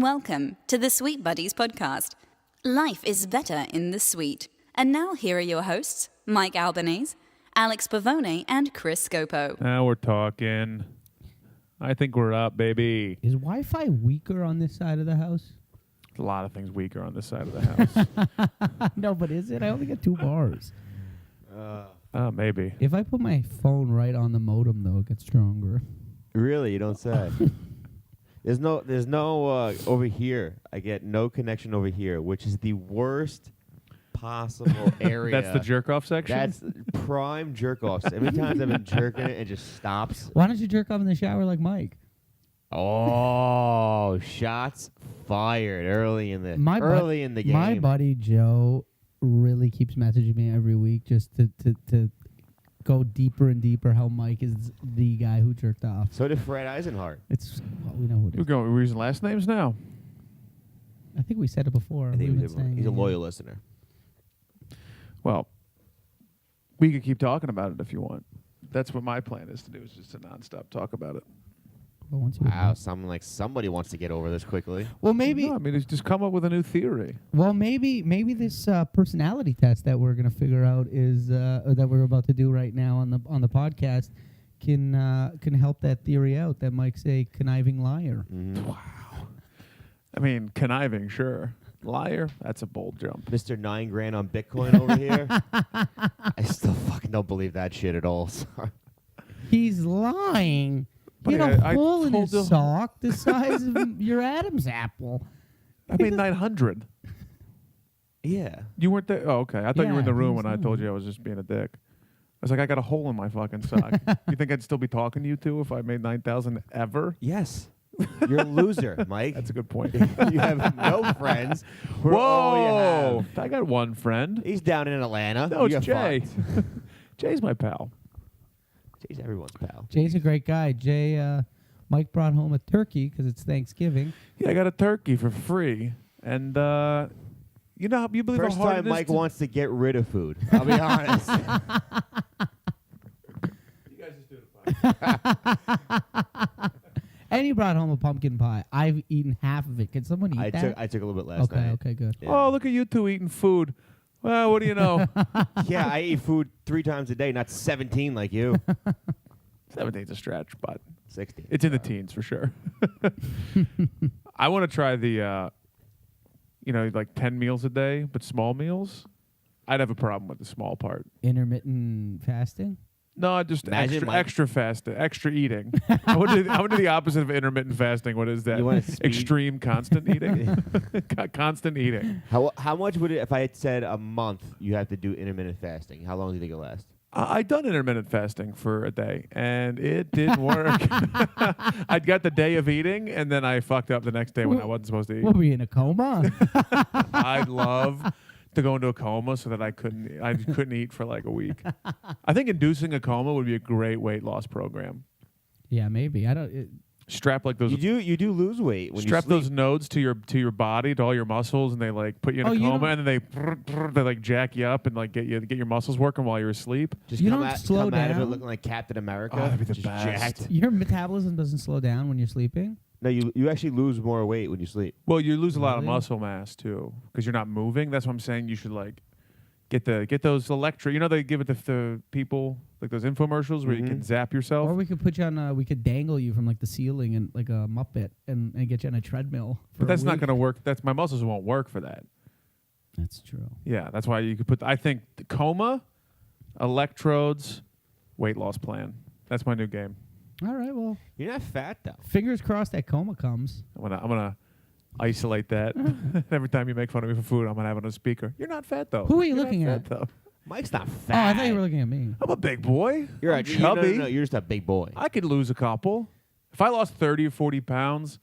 Welcome to the Sweet Buddies podcast. Life is better in the sweet. And now here are your hosts, Mike Albanese, Alex Pavone, and Chris Scopo. Now we're talking. I think we're up, baby. Is Wi-Fi weaker on this side of the house? A lot of things weaker on this side of the house. No, but is it? I only got 2 bars. Maybe. If I put my phone right on the modem, though, it gets stronger. Really? You don't say. There's no over here. I get no connection over here, which is the worst possible area. That's the jerk-off section? That's prime jerk-offs. Every time I've been jerking it, it just stops. Why don't you jerk off in the shower like Mike? Oh, shots fired early in the game. My buddy Joe really keeps messaging me every week just to go deeper and deeper how Mike is the guy who jerked off. So did Fred Eisenhart. We know who it is. We're using last names now. I think we said it before. I think he's a loyal listener. Well, we could keep talking about it if you want. That's what my plan is to do, is just to nonstop talk about it. Well, Wow, somebody wants to get over this quickly. Well, maybe. No, I mean, it's just come up with a new theory. Well, maybe this personality test that we're gonna figure out is that we're about to do right now on the podcast can help that theory out. That Mike's a conniving liar. Mm-hmm. Wow. I mean, conniving, sure. Liar, that's a bold jump. Mr. $9,000 on Bitcoin over here. I still fucking don't believe that shit at all. Sorry. He's lying. He had a hole in his sock the size of your Adam's apple. I mean, 900. Yeah. You weren't there? Oh, okay. I thought you were in the Yeah, room when I told you I was just being a dick. I was like, I got a hole in my fucking sock. You think I'd still be talking to you two if I made 9,000 ever? Yes. You're a loser, Mike. That's a good point. You have no friends. We're Whoa! all you have. I got one friend. He's down in Atlanta. No, it's You're Jay. fucked. Jay's my pal. Jay's everyone's pal. Jay's a great guy. Mike brought home a turkey because it's Thanksgiving. Yeah, I got a turkey for free. And, you believe First how hard time it is Mike wants to get rid of food. I'll be honest. You guys just do it. And he brought home a pumpkin pie. I've eaten half of it. Can someone eat that? I took a little bit last night. Okay, good. Yeah. Oh, look at you two eating food. Well, what do you know? Yeah, I eat food 3 times a day, not 17 like you. 17's a stretch, but 16. it's in the teens for sure. I want to try the, like 10 meals a day, but small meals. I'd have a problem with the small part. Intermittent fasting? No, just Imagine extra fasting, extra eating. I would do the opposite of intermittent fasting. What is that? You want speed? Extreme constant eating? Constant eating. How much would it, if I had said a month you have to do intermittent fasting, how long do you think it lasts? I'd done intermittent fasting for a day, and it didn't work. I'd got the day of eating, and then I fucked up the next day when I wasn't supposed to eat. What, were you in a coma? I'd love to go into a coma so that I couldn't eat for like a week. I think inducing a coma would be a great weight loss program. Yeah, maybe. I don't. Strap like those. You do lose weight when strap you sleep. those nodes to your body, to all your muscles, and they like put you in a coma, and then they like jack you up and like get your muscles working while you're asleep. Just You come don't out, slow come out of it down? looking like Captain America. Oh, that'd be the just best. jacked. Your metabolism doesn't slow down when you're sleeping? No, you actually lose more weight when you sleep. Well, you lose a lot of Really? muscle mass too because you're not moving. That's what I'm saying. You should like get those they give it to the people like those infomercials where you can zap yourself. Or we could put you on we could dangle you from like the ceiling and like a Muppet and get you on a treadmill. But that's not going to work. My muscles won't work for that. That's true. Yeah, that's why you could put. I think the coma, electrodes, weight loss plan. That's my new game. All right, well, You're not fat though. fingers crossed that coma comes. I'm gonna isolate that. Every time you make fun of me for food, I'm gonna have it on a speaker. You're not fat though. Who are you You're looking not at? fat, though. Mike's not Oh, fat. I thought you were looking at me. I'm a big boy. You're I'm a chubby. No, you're just a big boy. I could lose a couple. If I lost 30 or 40 pounds,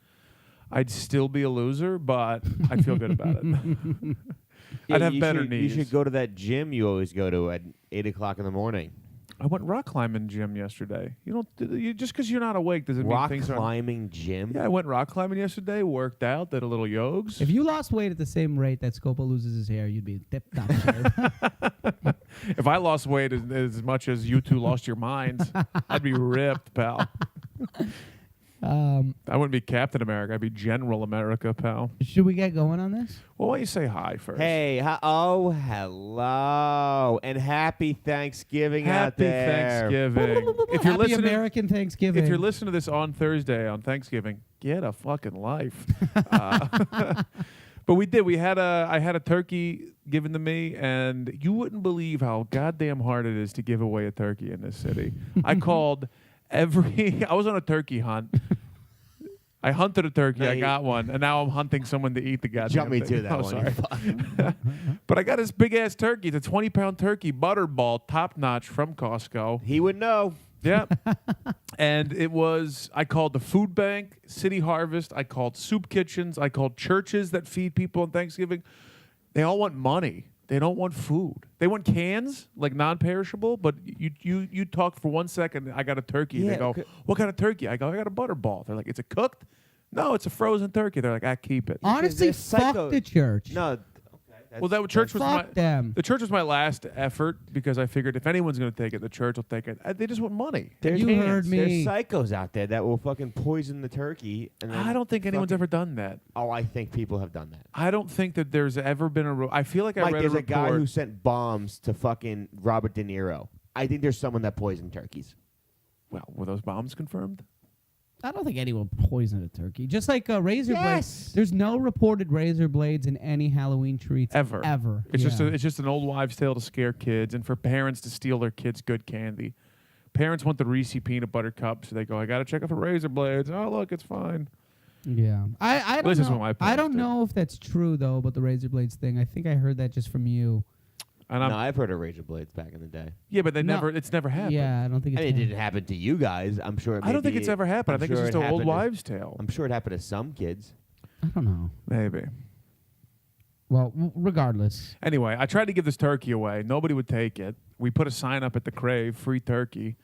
I'd still be a loser, but I'd feel good about it. Yeah, I'd have you better should, knees. You should go to that gym you always go to at 8 o'clock in the morning. I went rock climbing gym yesterday. Just because you're not awake doesn't Rock mean things are. climbing gym? Yeah, I went rock climbing yesterday. Worked out. Did a little yogs. If you lost weight at the same rate that Scopo loses his hair, you'd be in tip-top shape. If I lost weight as much as you two lost your minds, I'd be ripped, pal. I wouldn't be Captain America. I'd be General America, pal. Should we get going on this? Well, why don't you say hi first? Hey, hello, and happy Thanksgiving out Happy there. Thanksgiving. If you're Happy listening, American Thanksgiving. if you're listening to this on Thursday on Thanksgiving, get a fucking life. But we did. I had a turkey given to me, and you wouldn't believe how goddamn hard it is to give away a turkey in this city. I called I was on a turkey hunt. I hunted a turkey. No, I got one, and now I'm hunting someone to eat the goddamn Jump me thing. to that Oh, one. sorry. you fuck. But I got this big ass turkey. It's a 20-pound turkey, butterball, top notch from Costco. He would know. Yeah. And I called the food bank, City Harvest. I called soup kitchens. I called churches that feed people on Thanksgiving. They all want money. They don't want food. They want cans, like non-perishable, but you talk for 1 second, I got a turkey. Yeah, They go, okay. what kind of turkey? I go, I got a butterball. They're like, is it cooked? No, it's a frozen turkey. They're like, keep it. Honestly, they're fuck psycho- the church. No. Well, that church was Fuck them. the church was my last effort because I figured if anyone's going to take it, the church will take it. They just want money. There's You heard me. There's psychos out there that will fucking poison the turkey. And then I don't think anyone's fucking- ever done that. Oh, I think people have done that. I don't think that there's ever been I feel like I Mike, read there's a a guy report. who sent bombs to fucking Robert De Niro. I think there's someone that poisoned turkeys. Well, were those bombs confirmed? I don't think anyone poisoned a turkey. Just like razor Yes. blades. There's no reported razor blades in any Halloween treats Ever. Ever. It's Yeah. it's just an old wives' tale to scare kids and for parents to steal their kids' good candy. Parents want the Reese peanut butter cup, so they go, I got to check out for razor blades. Oh, look, it's fine. Yeah. I don't This is know. what my I parents don't did. know if that's true though about the razor blades thing. I think I heard that just from you. And No, I've heard of razor blades back in the day. yeah, but No. it's never happened. Yeah, I don't think I it's mean, it didn't happen to you guys. I'm sure. I don't think it's ever happened. I I'm think sure it's just it an old happened to- wives' tale. I'm sure it happened to some kids. I don't know. Maybe. Well, regardless. Anyway, I tried to give this turkey away. Nobody would take it. We put a sign up at the Crave, free turkey.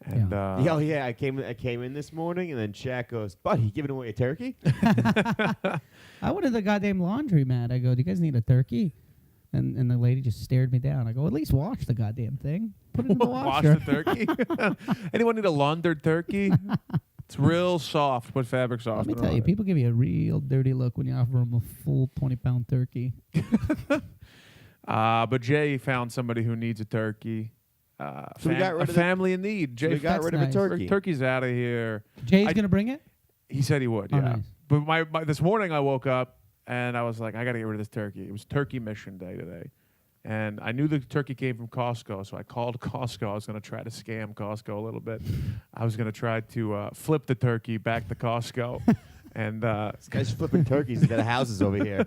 And Oh yeah, I came in this morning, and then Shaq goes, "Buddy, you giving away a turkey?" I went to the goddamn laundromat. I go, do you guys need a turkey? And the lady just stared me down. I go, at least wash the goddamn thing. Put it in the wash washer. the turkey. Anyone need a laundered turkey? It's real soft. Put fabric Let me softener tell on you, it. people give you a real dirty look when you offer them a full 20-pound turkey. But Jay found somebody who needs a turkey. So we got rid a of the- family in need. Jay we got That's rid of nice. a turkey. Turkey's out of here. Jay's I- going to bring it? He said he would, Oh, yeah. nice. But my this morning I woke up and I was like, I got to get rid of this turkey. It was Turkey Mission Day today. And I knew the turkey came from Costco, so I called Costco. I was going to try to scam Costco a little bit. I was going to try to flip the turkey back to Costco. And This guy's flipping turkeys instead of houses over here.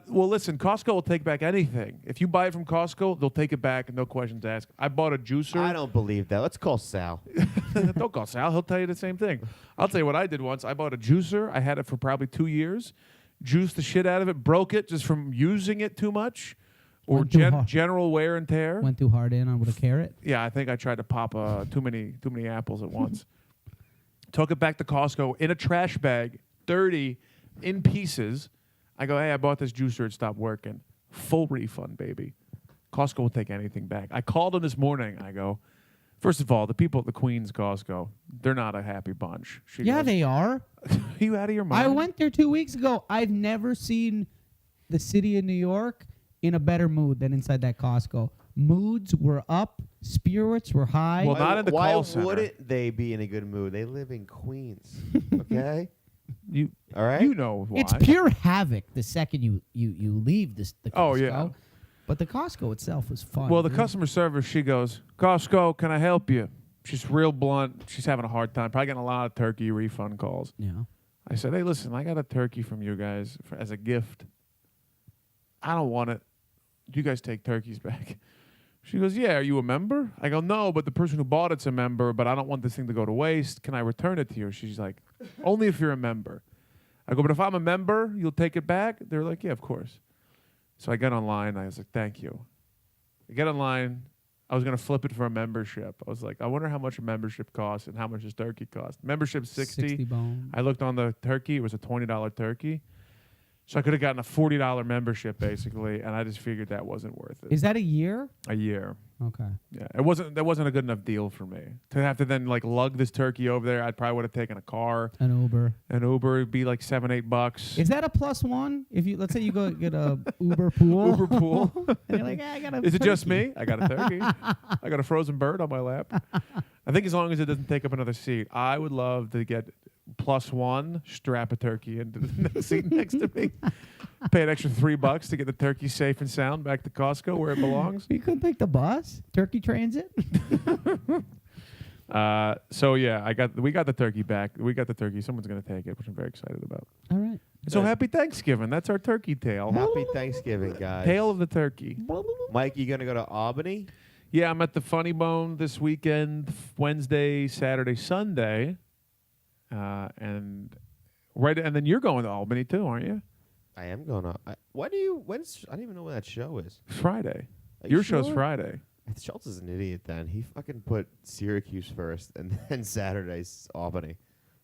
listen, Costco will take back anything. If you buy it from Costco, they'll take it back, no questions asked. I bought a juicer. I don't believe that. Let's call Sal. Don't call Sal. He'll tell you the same thing. I'll tell you what I did once. I bought a juicer. I had it for probably 2 years. Juiced the shit out of it. Broke it just from using it too much. Or Went too hard. general wear and tear. Went too hard in on with a carrot. Yeah, I think I tried to pop too many apples at once. Took it back to Costco in a trash bag, dirty, in pieces. I go, hey, I bought this juicer. It stopped working. Full refund, baby. Costco will take anything back. I called them this morning. I go, first of all, the people at the Queens Costco, they're not a happy bunch. She Yeah, goes, they are. Are you out of your mind? I went there 2 weeks ago. I've never seen the city of New York in a better mood than inside that Costco. Moods were up. Spirits were high. Well, not in the why call center. wouldn't they be in a good mood? They live in Queens. Okay? You, All right? you know why. it's pure havoc the second you leave the Costco. Oh, yeah. But the Costco itself was fun. Well, the dude. customer service, she goes, Costco, can I help you? She's real blunt. She's having a hard time. Probably getting a lot of turkey refund calls. Yeah. I said, hey, listen, I got a turkey from you guys as a gift. I don't want it. You guys take turkeys back. She goes, yeah, are you a member? I go, no, but the person who bought it's a member, but I don't want this thing to go to waste. Can I return it to you? She's like, only if you're a member. I go, but if I'm a member, you'll take it back? They're like, yeah, of course. So I got online. I was like, thank you. I get online. I was going to flip it for a membership. I was like, I wonder how much a membership costs and how much does turkey cost. Membership 60. 60 bone. I looked on the turkey. It was a $20 turkey. So I could have gotten a $40 membership basically, and I just figured that wasn't worth it. Is that a year? A year. Okay. Yeah, that wasn't a good enough deal for me to have to then like lug this turkey over there. I probably would have taken a car, An Uber. would be like $7-8. Is that a +1? If you let's say you go get a Uber pool. Uber pool. And you're like, I got a Is it just turkey." me? I got a turkey. I got a frozen bird on my lap. I think as long as it doesn't take up another seat, I would love to get +1, strap a turkey into the seat next to me. Pay an extra $3 to get the turkey safe and sound back to Costco where it belongs. You couldn't take the bus? Turkey Transit? So yeah, we got the turkey back. We got the turkey. Someone's gonna take it, which I'm very excited about. All right. So Good. happy Thanksgiving. That's our turkey tale. Happy Thanksgiving, guys. Tale of the turkey. Mike, you gonna go to Albany? Yeah, I'm at the Funny Bone this weekend, Wednesday, Saturday, Sunday, and then you're going to Albany too, aren't you? I am going to. When's? I don't even know when that show is. Friday. Are you Your show's sure? Friday. Schultz is an idiot. Then he fucking put Syracuse first, and then Saturday's Albany.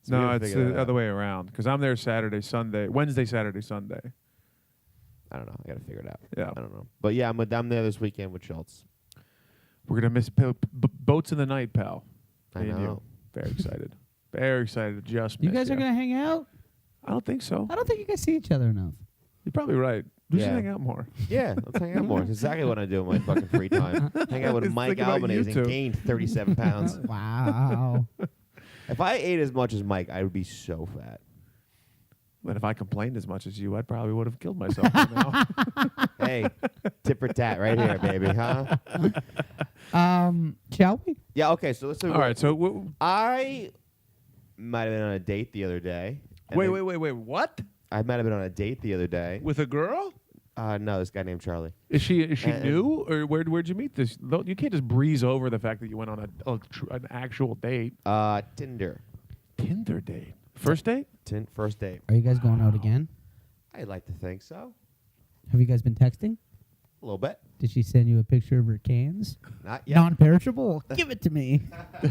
So we No, gotta it's figure the that out. other way around because I'm there Wednesday, Saturday, Sunday. I don't know. I gotta figure it out. Yeah. I don't know. But yeah, I'm there this weekend with Schultz. We're gonna miss boats in the night, pal. I Me and you. know. Very excited. Very excited to just You miss guys are going to hang out? I don't think so. I don't think you guys see each other enough. You're probably right. We should Yeah. hang out more. Yeah, let's hang out more. It's exactly what I do in my fucking free time. Hang out with Just Mike thinking about Albanese you two. and gained 37 pounds. Wow. If I ate as much as Mike, I would be so fat. But if I complained as much as you, I probably would have killed myself by now. Hey, tit for tat right here, baby, huh? Shall we? Yeah, okay, so let's do All right, so I might have been on a date the other day. and wait, then- what? I might have been on a date the other day. With a girl? No, this guy named Charlie. Is she And- new, or where'd you meet this? You can't just breeze over the fact that you went on an actual date. Tinder. Tinder date. First date? First date. Are you guys going out again? I'd like to think so. Have you guys been texting? A little bit. Did she send you a picture of her cans? Not yet. Non-perishable? Give it to me. Do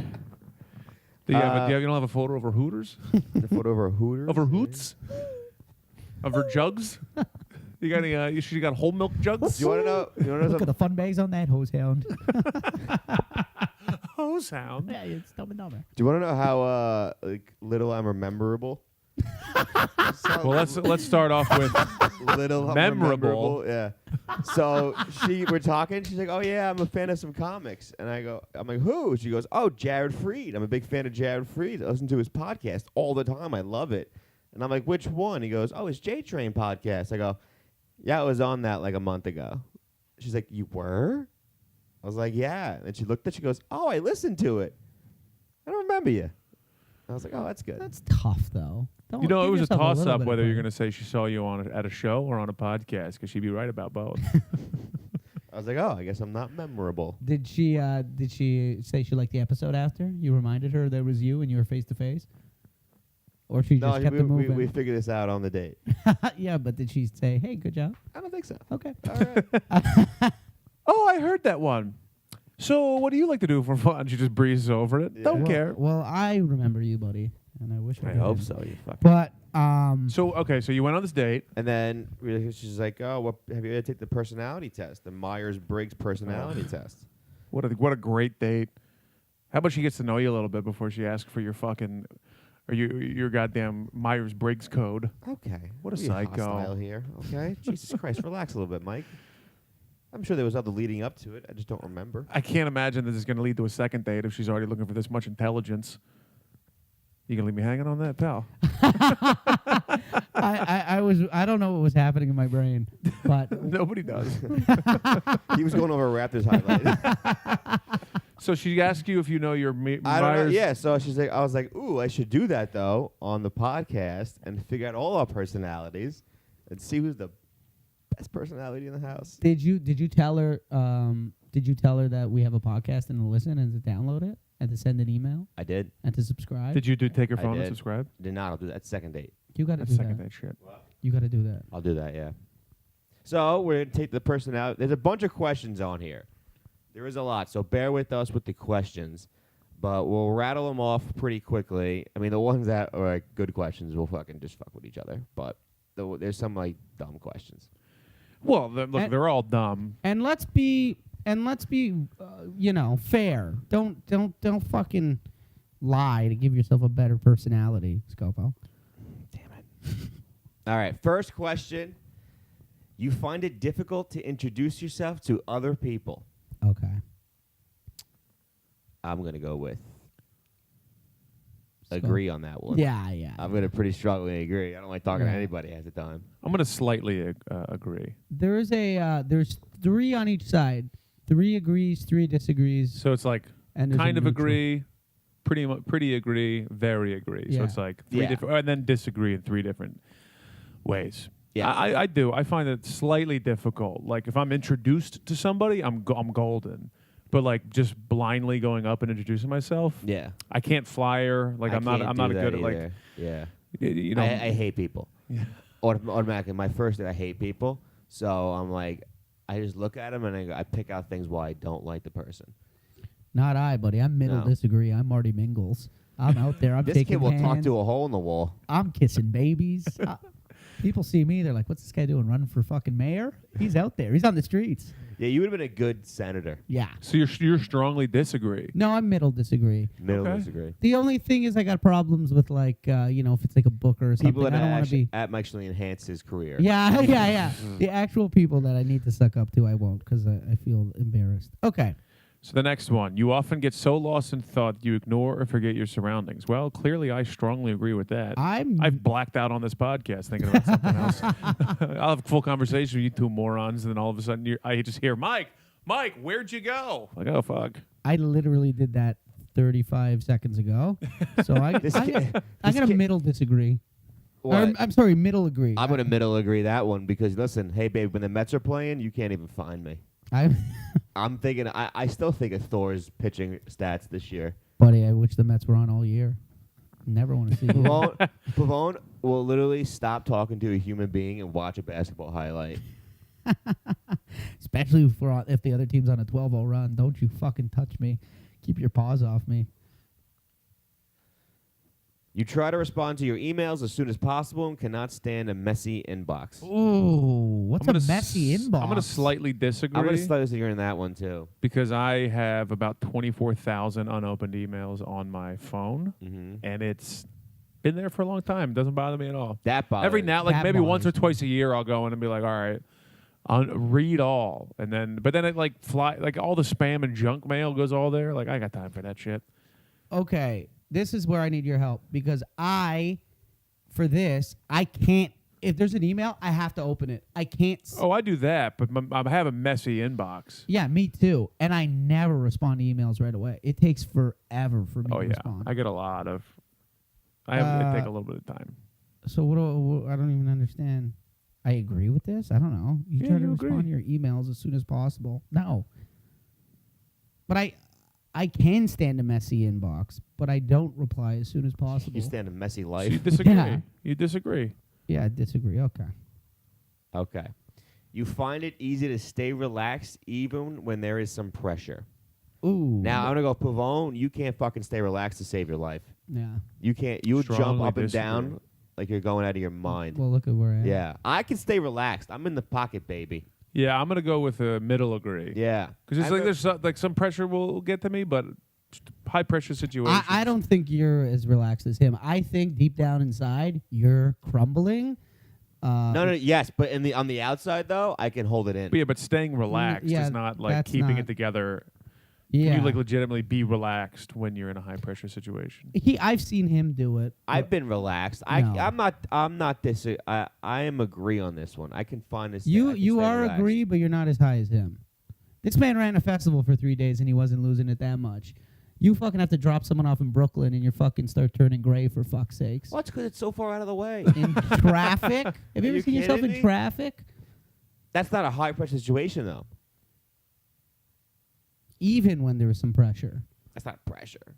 you don't have a photo of her Hooters? The photo of her Hooters. Of her Hoots? Of her jugs? You got any? She got whole milk jugs? Do you want to know? You want to know Look at the fun bags on that hose hound. Hose hound. Yeah, it's Dumb and Dumber. Do you want to know how little I'm rememberable? Well, let's start off with Little I'm Memorable. rememberable. Yeah. So we're talking. She's like, "Oh yeah, I'm a fan of some comics." And I'm like, "Who?" She goes, "Oh, Jared Freed. I'm a big fan of Jared Freed. I listen to his podcast all the time. I love it." And I'm like, "Which one?" He goes, "Oh, it's J Train podcast." I go, "Yeah, I was on that like a month ago." She's like, "You were?" I was like, "Yeah." And she looked at. She goes, "Oh, I listened to it. I don't remember you." I was like, "Oh, that's good." That's tough, though. Don't it give was a yourself toss little up bit of whether you're credit. going to say she saw you at a show or on a podcast because she'd be right about both. I was like, "Oh, I guess I'm not memorable." Did she say she liked the episode after you reminded her there was you and you were face to face, or she just kept it moving? we figured this out on the date. Yeah, but did she say, "Hey, good job"? I don't think so. Okay. All right. Oh, I heard that one. So, what do you like to do for fun? She just breezes over it. Yeah. Don't well, care. Well, I remember you, buddy, and I wish I, I didn't. hope so. You fucking. But So you went on this date. And then she's like, "Oh, have you ever taken the personality test, the Myers-Briggs personality test?" What a great date. How about she gets to know you a little bit before she asks for your fucking or your goddamn Myers-Briggs code? Okay. What a Be psycho. hostile here. Okay. Jesus Christ, relax a little bit, Mike. I'm sure there was other leading up to it. I just don't remember. I can't imagine this is going to lead to a second date if she's already looking for this much intelligence. You gonna leave me hanging on that, pal? I don't know what was happening in my brain, but Nobody does. He was going over Raptors highlight. So she asked you if you know your I don't know. Myers. Yeah. So she's like, I was like, "Ooh, I should do that though on the podcast and figure out all our personalities and see who's the best personality in the house." did you tell her that we have a podcast and to listen and to download it and to send an email I did. and to subscribe? Did you take her I phone and did. subscribe? Did not. I'll do that second date. You got to That's do second that. date shit. You got to do that. I'll do that, yeah. So we're going to take the personality. There's a bunch of questions on here. There is a lot, so bear with us with the questions. But we'll rattle them off pretty quickly. I mean, the ones that are like, good questions, we'll fucking just fuck with each other. But there's some like dumb questions. Well, they're all dumb. And let's be fair. Don't fucking lie to give yourself a better personality, Scopo. Damn it. All right, first question. You find it difficult to introduce yourself to other people? Okay. I'm going to go with agree on that one. Yeah. I'm going to pretty strongly agree. I don't like talking to Yeah. anybody at the time. I'm gonna slightly agree. There's there's 3 on each side. 3 agrees, 3 disagrees. So it's like And there's kind a of neutral. agree, pretty agree, very agree. So Yeah. it's like 3 Yeah. different, and then disagree in 3 different ways. Yeah. I do. I find it slightly difficult. Like if I'm introduced to somebody, I'm golden. But like just blindly going up and introducing myself, Yeah. I can't flyer. Like I'm not a good at like Yeah. you know. I hate people. Yeah. Automatically, my first thing, I hate people. So I'm like, I just look at them and I pick out things why I don't like the person. Not I, buddy. I'm middle No. disagree. I'm Marty Mingles. I'm out there. I'm This taking kid will talk hands. to a hole in the wall. I'm kissing babies. People see me, they're like, "What's this guy doing? Running for fucking mayor? He's out there. He's on the streets." Yeah, you would have been a good senator. Yeah. So you're strongly disagree. No, I'm middle disagree. Middle Okay. disagree. The only thing is, I got problems with like, if it's like a book or something. People that I don't want to be. actually enhance his career. Yeah. The actual people that I need to suck up to, I won't because I feel embarrassed. Okay. So the next one, you often get so lost in thought you ignore or forget your surroundings. Well, clearly I strongly agree with that. I've blacked out on this podcast thinking about something else. I'll have a full conversation with you 2 morons, and then all of a sudden I just hear, Mike, where'd you go? Like, oh, fuck. I literally did that 35 seconds ago. So I'm gonna middle disagree. What? I'm sorry, middle agree. I'm gonna middle agree that one because listen, hey babe, when the Mets are playing, you can't even find me. I'm thinking. I still think of Thor's pitching stats this year. Buddy, I wish the Mets were on all year. Never want to see you. Pavone will literally stop talking to a human being and watch a basketball highlight. Especially if the other team's on a 12-0 run. Don't you fucking touch me. Keep your paws off me. You try to respond to your emails as soon as possible and cannot stand a messy inbox. Ooh, what's a messy inbox? I'm going to slightly disagree. I'm going to slightly disagree in that one too. Because I have about 24,000 unopened emails on my phone, and it's been there for a long time. It doesn't bother me at all. That bothers Every now, like That maybe once or bothers me. twice a year, I'll go in and be like, all right, I'll read all, and then it like all the spam and junk mail goes all there. Like I got time for that shit. Okay, this is where I need your help because I can't. If there's an email, I have to open it. I can't. Oh, I do that, but I have a messy inbox. Yeah, me too. And I never respond to emails right away. It takes forever for me Oh to yeah, respond. I get a lot of. It take a little bit of time. So I don't even understand. I agree with this. I don't know. You Yeah, try to you respond agree. to your emails as soon as possible. No. But I can stand a messy inbox, but I don't reply as soon as possible. You stand a messy So you life. disagree. Yeah. You disagree. Yeah, I disagree. Okay. Okay. You find it easy to stay relaxed even when there is some pressure. Ooh. Now I'm gonna go Pavone. You can't fucking stay relaxed to save your life. Yeah. You can't. You would jump Strongly up and disagree. down like you're going out of your mind. Well, look at where I am. Yeah, I can stay relaxed. I'm in the pocket, baby. Yeah, I'm gonna go with a middle agree. Yeah, Because it's like there's some pressure will get to me, but high pressure situations. I don't think you're as relaxed as him. I think deep down inside, you're crumbling. No, yes, but on the outside though, I can hold it in. But yeah, but staying relaxed yeah, is not like that's keeping not- it together. Yeah. Can you like legitimately be relaxed when you're in a high pressure situation? I've seen him do it. I've been relaxed. No. I'm not this. I am agree on this one. I can find this. I You can you stay are relaxed. agree, but you're not as high as him. This man ran a festival for 3 days and he wasn't losing it that much. You fucking have to drop someone off in Brooklyn and you fucking start turning gray for fuck's sakes. Well, that's because it's so far out of the way. In traffic? Have you Are ever you seen yourself in kidding me? traffic? That's not a high pressure situation though. Even when there was some pressure. That's not pressure.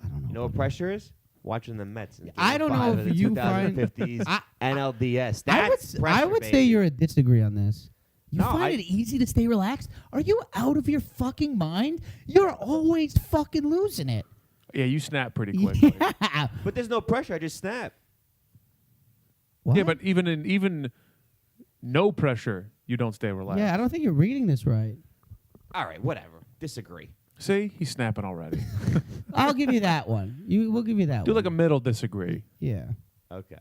I don't know. You know what pressure is? Watching the Mets. In I don't Game know 5 if of the you find- 2050s I- NLDS. I That's would pressure, say baby. you're a disagree on this. You No, find I- it easy to stay relaxed? Are you out of your fucking mind? You're always fucking losing it. Yeah, you snap pretty quickly. Yeah. But there's no pressure. I just snap. What? Yeah, but even no pressure, you don't stay relaxed. Yeah, I don't think you're reading this right. All right, whatever. Disagree. See, he's snapping already. I'll give you that one. We'll give you that Do one. like a middle disagree. Yeah. Okay.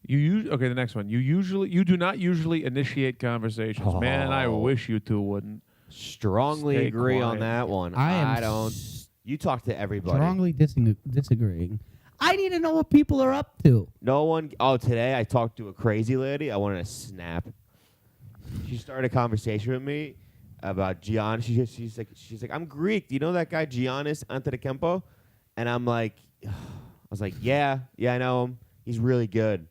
Okay, the next one. You do not usually initiate conversations. Man, I Oh. wish you two wouldn't. Strongly Stay agree on quiet. that one. I am don't. You talk to everybody. strongly disagreeing. I need to know what people are up to. No one. Oh, today I talked to a crazy lady. I wanted to snap. She started a conversation with me about Gian. She's like, I'm Greek. Do you know that guy Giannis Antetokounmpo? And I'm like, I was like, yeah, I know him. He's really good.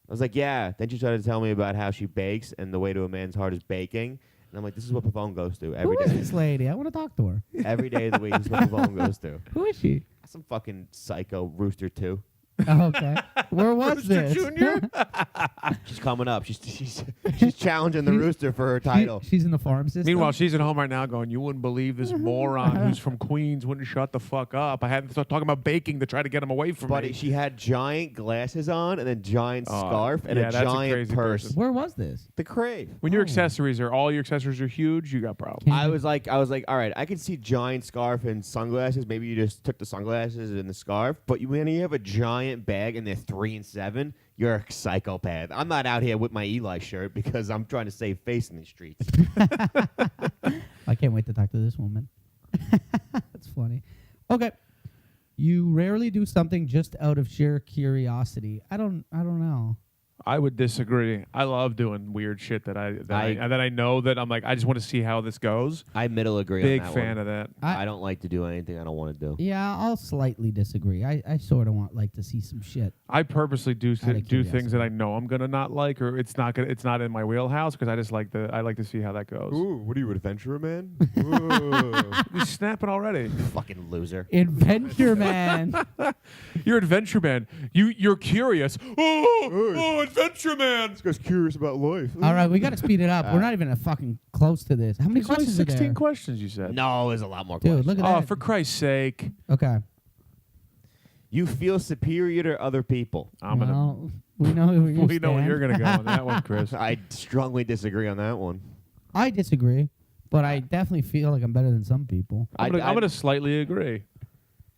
I was like, yeah. Then she started to tell me about how she bakes and the way to a man's heart is baking. And I'm like, this is what Pavone goes through every Who is day. this lady? I want to talk to her. Every day of the week, this is what Pavone goes through. Who is she? Some fucking psycho rooster too. Oh, okay. Where was Rooster this? Junior? She's coming up. She's challenging the rooster for her title. She's in the farm system. Meanwhile, she's at home right now going, you wouldn't believe this moron who's from Queens wouldn't shut the fuck up. I had to start talking about baking to try to get him away from Buddy, me. she had giant glasses on and a giant scarf and yeah, a that's a giant crazy purse. person. Where was this? The crave. When your Oh. accessories are all your accessories are huge, you got problems. Can't- I was like, all right, I could see giant scarf and sunglasses. Maybe you just took the sunglasses and the scarf. But when you have a giant bag and they're 3 and 7, you're a psychopath. I'm not out here with my Eli shirt because I'm trying to save face in the streets. I can't wait to talk to this woman. That's funny. Okay. You rarely do something just out of sheer curiosity. I don't know. I would disagree. I love doing weird shit that I know that I'm like, I just want to see how this goes. I middle agree Big on that fan one. of that. I don't like to do anything I don't want to do. Yeah, I'll slightly disagree. I sort of like to see some shit. I purposely do Out of things curiosity. that I know I'm gonna not like, or it's not in my wheelhouse because I just like I like to see how that goes. Ooh, what are you, adventurer man? He's snapping already. Fucking loser. Adventure Man. You're adventure man. You're curious. Oh, adventure man. This guy's curious about life. All right, we got to speed it up. We're not even fucking close to this. How many There's only questions are 16 there? questions. You said. No, there's a lot more Dude, questions. look at Oh, that. for Christ's sake! Okay. You feel superior to other people. I'm gonna. Well, we know where you We know where you're gonna go on that one, Chris. I strongly disagree on that one. I disagree, but I definitely feel like I'm better than some people. I'm gonna slightly agree.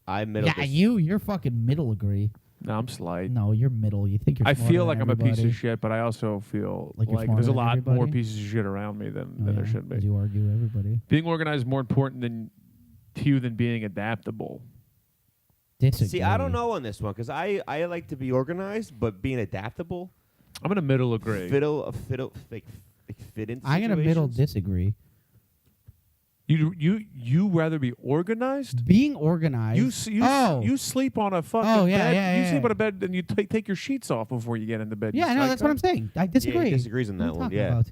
I middle. Yeah, you're fucking middle agree. No, I'm slight. No, you're middle. You think you're I smarter feel than like I'm a piece everybody. of shit, but I also feel Like you're like smarter there's a than lot more everybody? pieces of shit around me than Oh, there yeah, should 'cause be. you argue everybody. Being organized is more important to you than being adaptable. Disagree. See, I don't know on this one because I like to be organized, but being adaptable, I'm gonna middle agree. fit into. I'm gonna middle situations. disagree. You rather be organized? Being organized. You sleep on a fucking Oh, yeah, bed. yeah, you yeah. sleep on a bed and you take your sheets off before you get into bed. Yeah, no, that's what I'm saying. I Yeah, disagree. he disagrees on What are that you one. talking Yeah. about?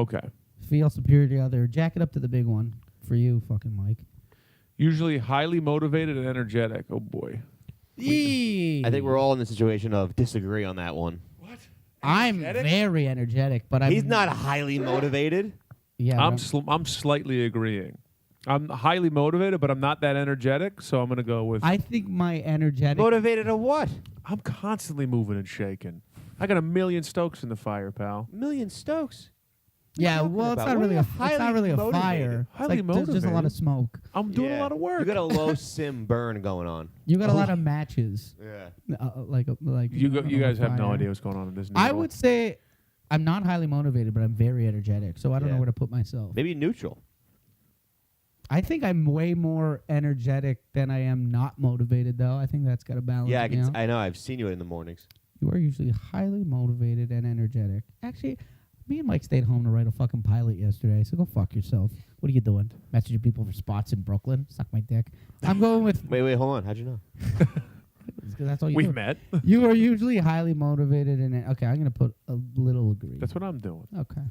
Okay. Feel superior to the other. Jack it up to the big one for you, fucking Mike. Usually highly motivated and energetic. Oh boy. I I think we're all in the situation of disagree on that one. What? I'm very energetic, but I'm. He's not highly motivated. Yeah, I'm but I'm slightly agreeing. I'm highly motivated, but I'm not that energetic, so I'm gonna go with. I think my energetic. Motivated of what? I'm constantly moving and shaking. I got a million stokes in the fire, pal. Million Stokes. Yeah, talking well, it's about? not What really are a. you It's not highly really a motivated? fire. It's Highly like there's just a lot motivated? of smoke. I'm doing Yeah. a lot of work. You got a low sim burn going on. You got a lot of matches. Yeah. Like you I don't you know, guys have no fire. idea what's going on in this. I needle. would say I'm not highly motivated, but I'm very energetic, so I don't know Yeah. where to put myself. Maybe neutral. I think I'm way more energetic than I am not motivated, though. I think that's got to balance. Yeah, me out. I know. I've seen you in the mornings. You are usually highly motivated and energetic. Actually, me and Mike stayed home to write a fucking pilot yesterday, so go fuck yourself. What are you doing? Messaging people for spots in Brooklyn? Suck my dick. I'm going with... Wait, hold on. How'd you know? That's all you We've do. met. You are usually highly motivated and... Okay, I'm going to put a little agree. That's what I'm doing. Okay.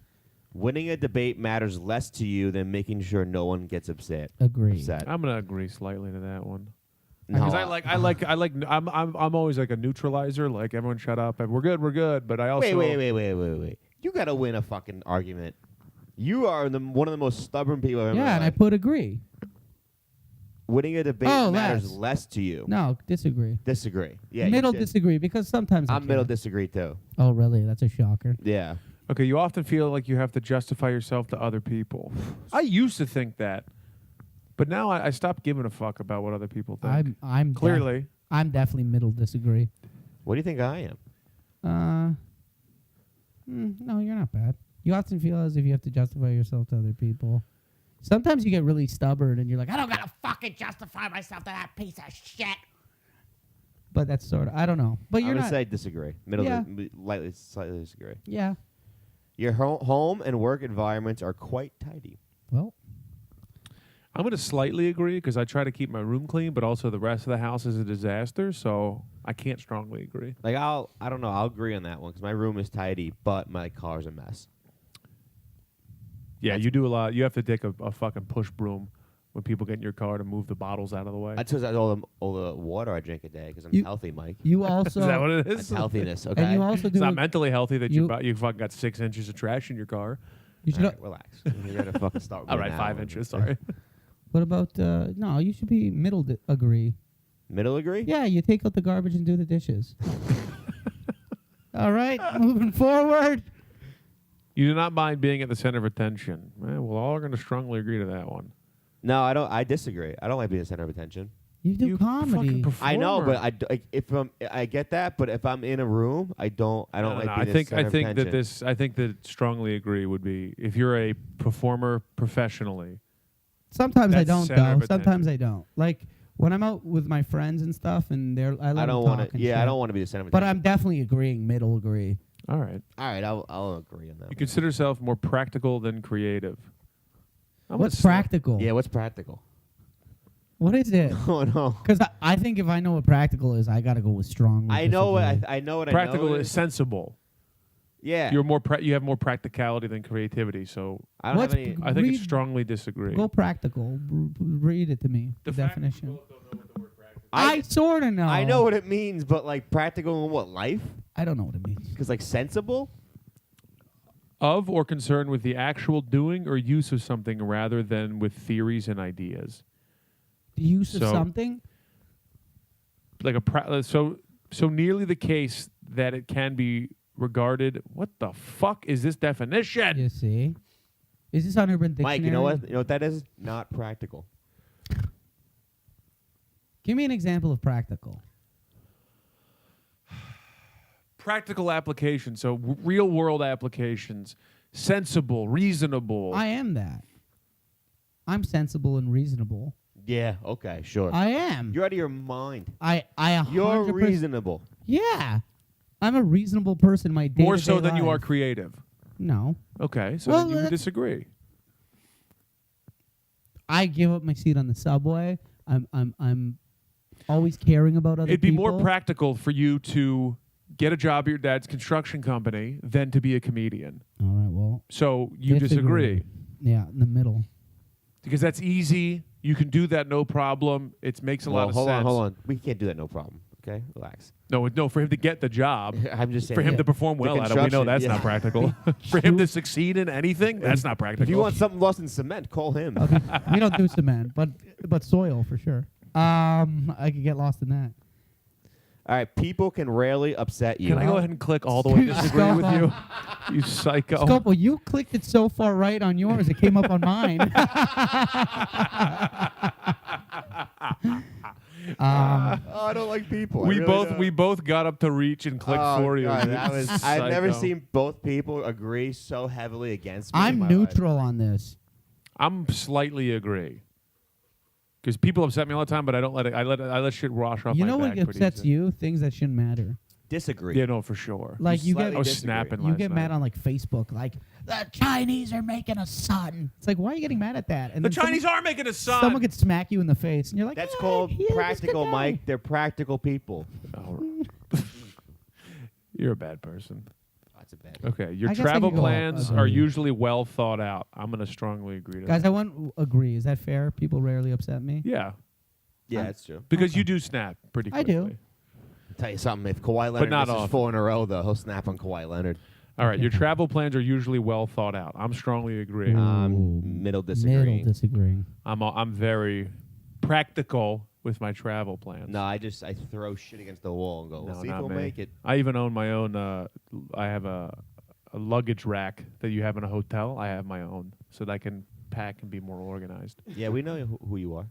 Winning a debate matters less to you than making sure no one gets upset. Agree. I'm gonna agree slightly to that one. No, Because I'm always like a neutralizer. Like everyone, shut up. We're good. But I also Wait. You got to win a fucking argument. You are one of the most stubborn people I've ever Yeah, and I met. put agree. winning a debate Oh, matters less to you. No, disagree. Disagree. Yeah. Middle disagree because sometimes I I'm middle can't. disagree too. Oh, really? That's a shocker. Yeah. Okay, you often feel like you have to justify yourself to other people. I used to think that, but now I stopped giving a fuck about what other people think. I'm Clearly. I'm definitely middle disagree. What do you think I am? No, you're not bad. You often feel as if you have to justify yourself to other people. Sometimes you get really stubborn and you're like, I don't gotta fucking justify myself to that piece of shit. But that's sort of, I don't know. But you're I'm not. gonna say disagree. Middle, Yeah. slightly disagree. Yeah. Your home and work environments are quite tidy. Well, I'm going to slightly agree because I try to keep my room clean, but also the rest of the house is a disaster, so I can't strongly agree. Like I don't know. I'll agree on that one because my room is tidy, but my car's a mess. Yeah, you do a lot. You have to take a fucking push broom when people get in your car to move the bottles out of the way. That's because all the water I drink a day because I'm healthy, Mike. you also. Is that what it That's is? healthiness. Okay. And you also It's do. not mentally healthy that you you fucking got 6 inches of trash in your car. You should. All right, relax. You're gonna fucking start. All right right, now. 5 inches, sorry. What about? No, you should be middle agree. Middle agree? Yeah, you take out the garbage and do the dishes. All right, moving forward. You do not mind being at the center of attention. Well, all are going to strongly agree to that one. No, I don't. I disagree. I don't like being the center of attention. You do You comedy. fucking I know, performer. but if I get that, but if I'm in a room, I don't like I being think the center I think of that attention. I think that strongly agree would be if you're a performer professionally. Sometimes I That's don't center of though. Sometimes I don't. Like when I'm out with my friends and stuff, and I let I them don't talk want to. and Yeah, I shit. don't want to be the center of But attention. I'm definitely agreeing. Middle agree. All right. All right, I'll agree on that. You consider yourself more practical than creative. What's practical? Yeah, what's practical? What is it? Oh no. Because I think if I know what practical is, I got to go with strong. I know what I know what Practical I know is sensible. Yeah. You're more you have more practicality than creativity, so I don't What's have any. I think it's Read- strongly disagree. Go practical. Read it to me. The fact that definition. people don't know what the word practical I sort of know. I know what it means, but like practical in what life? I don't know what it means. Because like sensible. of or concerned with the actual doing or use of something rather than with theories and ideas. The use of So- something. Like so nearly the case that it can be regarded. What the fuck is this definition? You see. Is this on Urban Dictionary? Mike, you know what? You know what that is? Not practical. Give me an example of practical. Practical application, so real world applications, sensible, reasonable. I am that. I'm sensible and reasonable. Yeah. Okay. Sure. I am. You're out of your mind. I You're 100%. reasonable. Yeah. I'm a reasonable person in my day-to-day More so than you are life. creative. No. Okay, so Well, then you would that's- disagree. I give up my seat on the subway. I'm always caring about other It'd be people. more practical for you to get a job at your dad's construction company than to be a comedian. All right, well. So you disagree. Yeah, in the middle. Because that's easy. You can do that no problem. It makes a lot of hold sense. Hold on. We can't do that. No problem. Okay. Relax. No, for him to get the job, I'm just saying. for him Yeah. to perform well at it, we know construction, that's yeah. not practical. For him to succeed in anything, that's not practical. If you want something lost in cement, call him. Okay. We don't do cement, but soil for sure. I could get lost in that. All right. People can rarely upset you. Can I go ahead and click all the way disagree with you? You psycho. Scopo, you clicked it so far right on yours, it came up on mine. Oh, I don't like people. I We really don't. both got up to reach and click Oh, for you. God, You that was, I've never psycho. seen both people agree so heavily against me. in I'm my neutral on this. I'm slightly agree. Because people upset me all the time, but I don't let it. I let shit wash off You my know what back pretty upsets easy. you? Things that shouldn't matter. Disagree. Yeah, no, for sure. Like you slightly get I was disagree. snapping you last get night. mad on like Facebook, like the Chinese are making a sun. It's like, why are you getting mad at that? And The then Chinese are making a sun. someone could smack you in the face, and you're like, That's "Yeah, called he is a practical, good guy." Mike. They're practical people. All right. You're a bad person. That's a bad. Okay, your I guess I travel could go plans agree. are usually well thought out. I'm going to strongly agree to Guys, that. I won't agree. Is that fair? People rarely upset me. Yeah, Yeah, that's true. because you do snap pretty I quickly. do. I'll tell you something. If Kawhi Leonard not misses often. 4 in a row, though, he'll snap on Kawhi Leonard. All right, your Okay. travel plans are usually well thought out. I'm strongly agree. Ooh, Middle disagreeing. Middle disagreeing. I'm very practical with my travel plans. No, I throw shit against the wall and go, No, we'll see if not we'll me. make it. I even own my own. I have a luggage rack that you have in a hotel. I have my own, so that I can pack and be more organized. Yeah, we know who you are.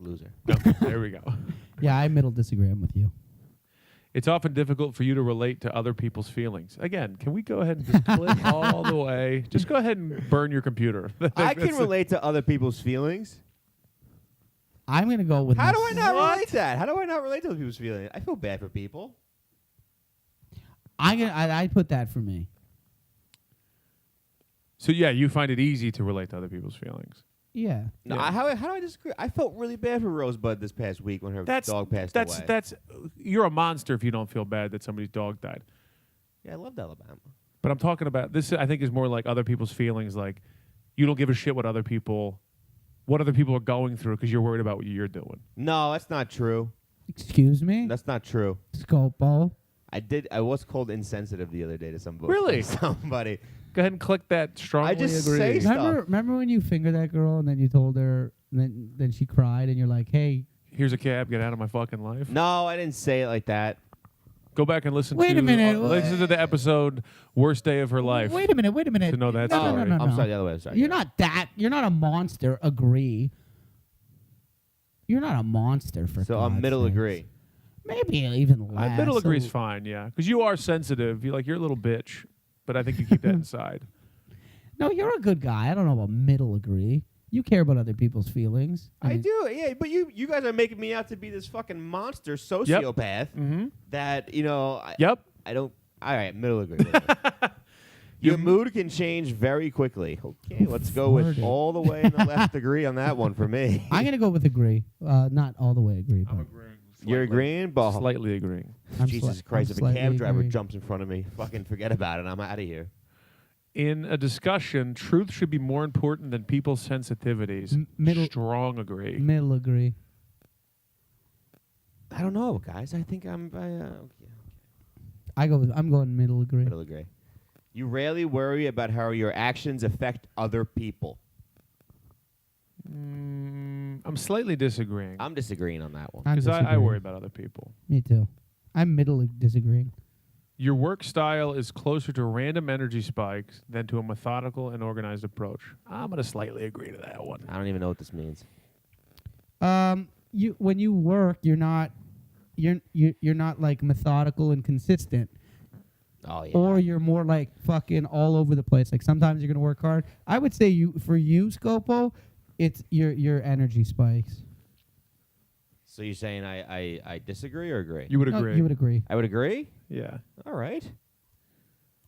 Loser. Okay, there we go. Yeah, I middle disagree. I'm with you. It's often difficult for you to relate to other people's feelings. Again, can we go ahead and just click all the way? Just go ahead and burn your computer. I can relate to other people's feelings. I'm gonna go with. How do I not relate to that? How do I not relate to other people's feelings? I feel bad for people. I put that for me. So yeah, you find it easy to relate to other people's feelings. Yeah. No, Yeah. how do I disagree? I felt really bad for Rosebud this past week when her dog passed away. That's you're a monster if you don't feel bad that somebody's dog died. Yeah, I loved Alabama. But I'm talking about this. I think is more like other people's feelings. Like you don't give a shit what other people are going through because you're worried about what you're doing. No, that's not true. Excuse me. That's not true. Scopo. I was called insensitive the other day to somebody. Really? Somebody. Go ahead and click that strongly I just agree. say stuff. Remember when you fingered that girl and then you told her, and then she cried and you're like, hey. Here's a cab. Get out of my fucking life. No, I didn't say it like that. Go back and listen Wait to a minute. listen to the episode "Worst Day of Her Life." Wait a minute. To know that no, story. No, no, no, I'm no. sorry, the other way. I'm sorry. You're not that. You're not a monster. Agree. You're not a monster for. So I'm God's middle sakes. agree. Maybe even less. Middle So- agree's fine, yeah, because you are sensitive. You're a little bitch, but I think you keep that inside. No, you're a good guy. I don't know about middle agree. You care about other people's feelings. I mean, do, yeah, but you guys are making me out to be this fucking monster sociopath Mm-hmm. that, Yep. I don't. All right, middle agree. whatever. Your mood can change very quickly. Okay, let's go with farted? all the way in the left degree on that one for me. I'm gonna go with agree. Not all the way agree. But agreeing. You're agreeing, Ball? Slightly agreeing. I'm Jesus sli- Christ, I'm if a cab slightly driver agree. jumps in front of me, fucking forget about it. I'm out of here. In a discussion, truth should be more important than people's sensitivities. Middle- Strong agree. Middle agree. I don't know, guys. I think I'm I'm going middle agree. middle agree. You rarely worry about how your actions affect other people. I'm slightly disagreeing I'm disagreeing on that one. I'm because I disagreeing. worry about other people. Me too. I'm middle disagreeing. Your work style is closer to random energy spikes than to a methodical and organized approach. I'm going to slightly agree to that one. I don't even know what this means. You when you work, you're not like methodical and consistent, Oh yeah. or you're more like fucking all over the place. Like sometimes you're gonna work hard. I would say for you, Scopo, it's your energy spikes. So you're saying I disagree or agree? You would No, agree. you would agree. I would agree. Yeah. All right.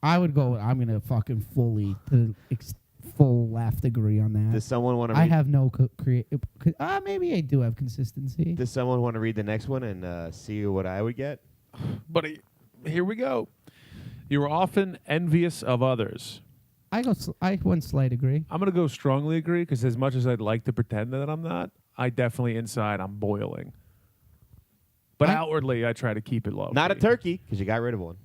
I would go. I'm gonna fucking fully to full left agree on that. Does someone want to? I have no maybe I do have consistency. Does someone want to read the next one and see what I would get? But here we go. You are often envious of others. I went slight agree. I'm going to go strongly agree because as much as I'd like to pretend that I'm not, I definitely inside I'm boiling. But outwardly, I try to keep it low. Not a turkey because you got rid of one.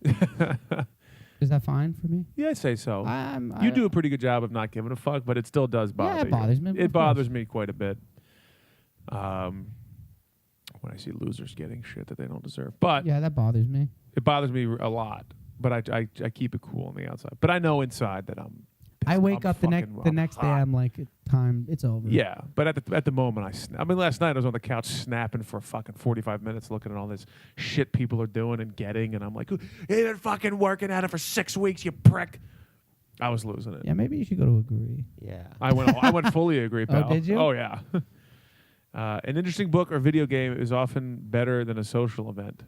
Is that fine for me? Yeah, I'd say so. I You do a pretty good job of not giving a fuck, but it still does bother it you. bothers me, It of bothers course. me quite a bit. When I see losers getting shit that they don't deserve. But Yeah, that bothers me. it bothers me a lot. But I keep it cool on the outside. But I know inside that I'm I wake I'm up the fucking- next day. hot. I'm like, time. It's over. Yeah, but at the moment I mean, last night I was on the couch snapping for fucking 45 minutes, looking at all this shit people are doing and getting, and I'm like, you've been fucking working at it for 6 weeks, you prick. I was losing it. Yeah, maybe you should go to agree. Yeah. I went fully agree, pal. did you? Oh yeah. An interesting book or video game is often better than a social event.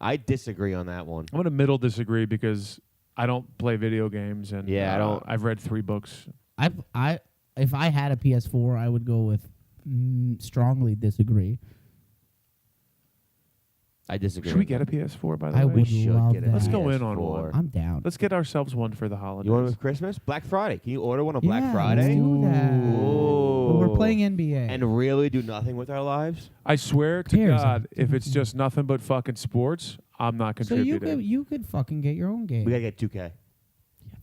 I disagree on that one. I'm gonna middle disagree because I don't play video games, and Yeah, I don't- I've read 3 books. If I had a PS4, I would go with strongly disagree. I disagree. Should we on get that. a PS4 by the I way? would should love get a that. Let's go in on PS4. one. I'm down. Let's get ourselves one for the holidays. You want it with Christmas? Black Friday. Can you order one on Black Yeah, Friday? Let's do that. Ooh. But we're playing NBA. And really do nothing with our lives? I swear to Cares. God, if it's just nothing but fucking sports, I'm not so you contributing. could fucking get your own game. We gotta get 2K. Yeah,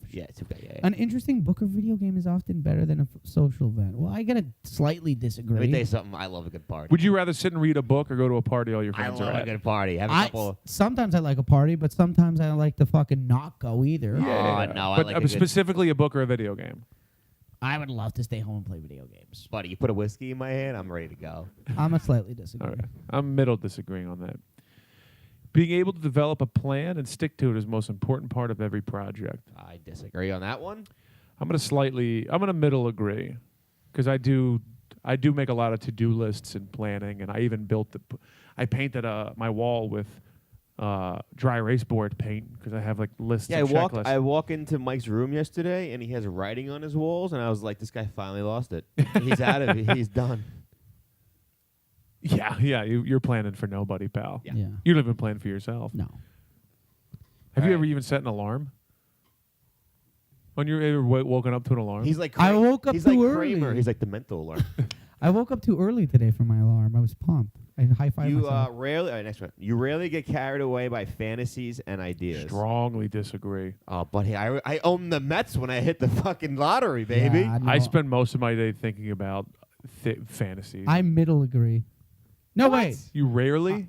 for Yeah, it's okay. Yeah. An interesting book or video game is often better than a social event. Well, I gotta slightly disagree. Let me tell you something. I love a good party. Would you rather sit and read a book or go to a party all your I friends love are a at? good party. Have a couple. Sometimes I like a party, but sometimes I like to fucking not go either. Yeah. Oh, no, I But like a good- specifically a book or a video game. I would love to stay home and play video games. Buddy, you put a whiskey in my hand, I'm ready to go. I'm a slightly disagree. All right. I'm middle disagreeing on that. Being able to develop a plan and stick to it is the most important part of every project. I disagree on that one. I'm gonna middle agree, because I do make a lot of to-do lists and planning, and I even I painted my wall with dry erase board paint because I have like lists. Yeah, and checklists. I walk into Mike's room yesterday, and he has writing on his walls, and I was like, this guy finally lost it. He's out of it. He's done. Yeah. You're planning for nobody, pal. Yeah. You don't even plan for yourself. No. Have you Right. ever even set an alarm? When you're ever woken up to an alarm? He's like I woke up he's too like early. Kramer. He's like the mental alarm. I woke up too early today for my alarm. I was pumped. I high-fived You myself. rarely. All right, next one. You rarely get carried away by fantasies and ideas. Strongly disagree. Oh, buddy, I own the Mets when I hit the fucking lottery, baby. Yeah, I no, spend most of my day thinking about fantasies. I middle agree. No, What? wait. You rarely?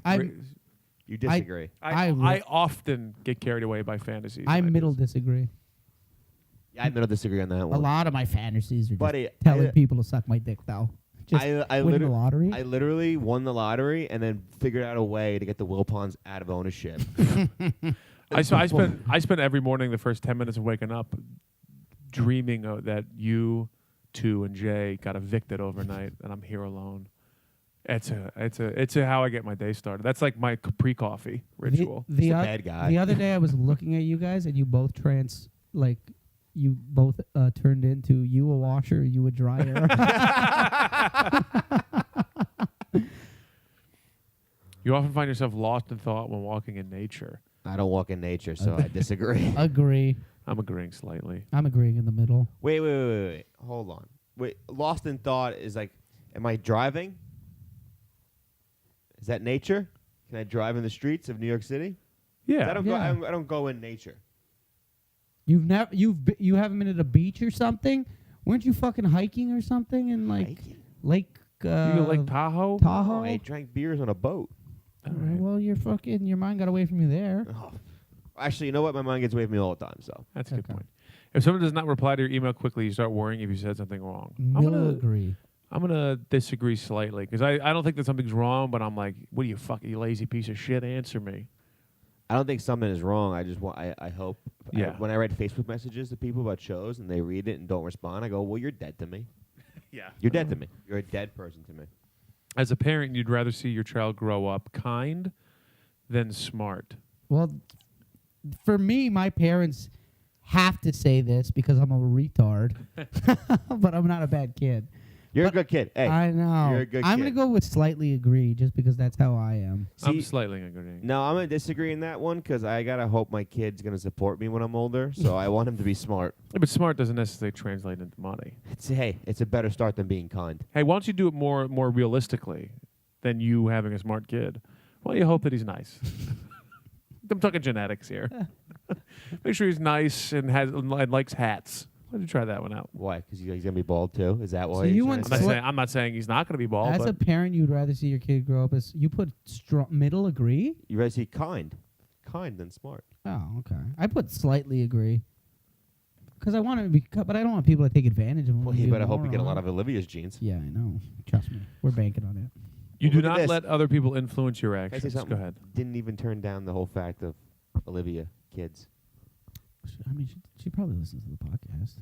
You disagree. I often get carried away by fantasies. I and middle ideas. disagree. Yeah, I middle disagree on that A one. lot of my fantasies are just Buddy, telling I- people to suck my dick, though. Just I win the literally, lottery. I literally won the lottery and then figured out a way to get the Wilpons out of ownership. I spend every morning the first 10 minutes of waking up dreaming that you, two, and Jay got evicted overnight and I'm here alone. It's a how I get my day started. That's like my pre-coffee ritual. The, Just a oth- bad guy. the other day I was looking at you guys, and you both you both turned into you a washer, you a dryer. You often find yourself lost in thought when walking in nature. I don't walk in nature, so I disagree. Agree. I'm agreeing slightly. I'm agreeing in the middle. Wait. Hold on. Wait, lost in thought is like, am I driving? Is that nature? Can I drive in the streets of New York City? Yeah. I don't go in nature. You haven't been at a beach or something? Weren't you fucking hiking or something in like Hiking? Lake You go Lake Tahoe? Tahoe? I drank beers on a boat. All right. Well, your mind got away from you there. Oh. Actually, you know what? My mind gets away from me all the time. So That's a good Okay. point. If someone does not reply to your email quickly, you start worrying if you said something wrong. Middle agree. I'm gonna disagree slightly because I don't think that something's wrong, but I'm like, what are you fucking you lazy piece of shit? Answer me. I don't think something is wrong. I just want. I hope. Yeah. When I write Facebook messages to people about shows and they read it and don't respond, I go, "Well, you're dead to me. Yeah. You're dead to me. You're a dead person to me." As a parent, you'd rather see your child grow up kind than smart. Well, for me, my parents have to say this because I'm a retard, but I'm not a bad kid. You're But a good kid. Hey, I know. you're a good I'm kid. gonna go with slightly agree just because that's how I am. I'm See, slightly agreeing. no, I'm gonna disagree in that one because I gotta hope my kid's gonna support me when I'm older. So I want him to be smart. Yeah, but smart doesn't necessarily translate into money. It's a better start than being kind. Hey, why don't you do it more realistically than you having a smart kid? Why don't you hope that he's nice? I'm talking genetics here. Make sure he's nice and likes hats. Why don't you try that one out? Why? Because he's gonna be bald too. Is that why? So you're you trying want to I'm say? not, saying, I'm not saying he's not going to be bald, As but a parent, you'd rather see your kid grow up as you put middle agree. You rather see kind than smart. Oh, okay. I put slightly agree because I want to be, but I don't want people to take advantage of him. Well, and you be better hope you get a moron. lot of Olivia's genes. Yeah, I know. Trust me, we're banking on it. you Well, do look at not this. let other people influence your Can I say actions. Go something? ahead. Didn't even turn down the whole fact of Olivia kids. I mean, she probably listens to the podcast.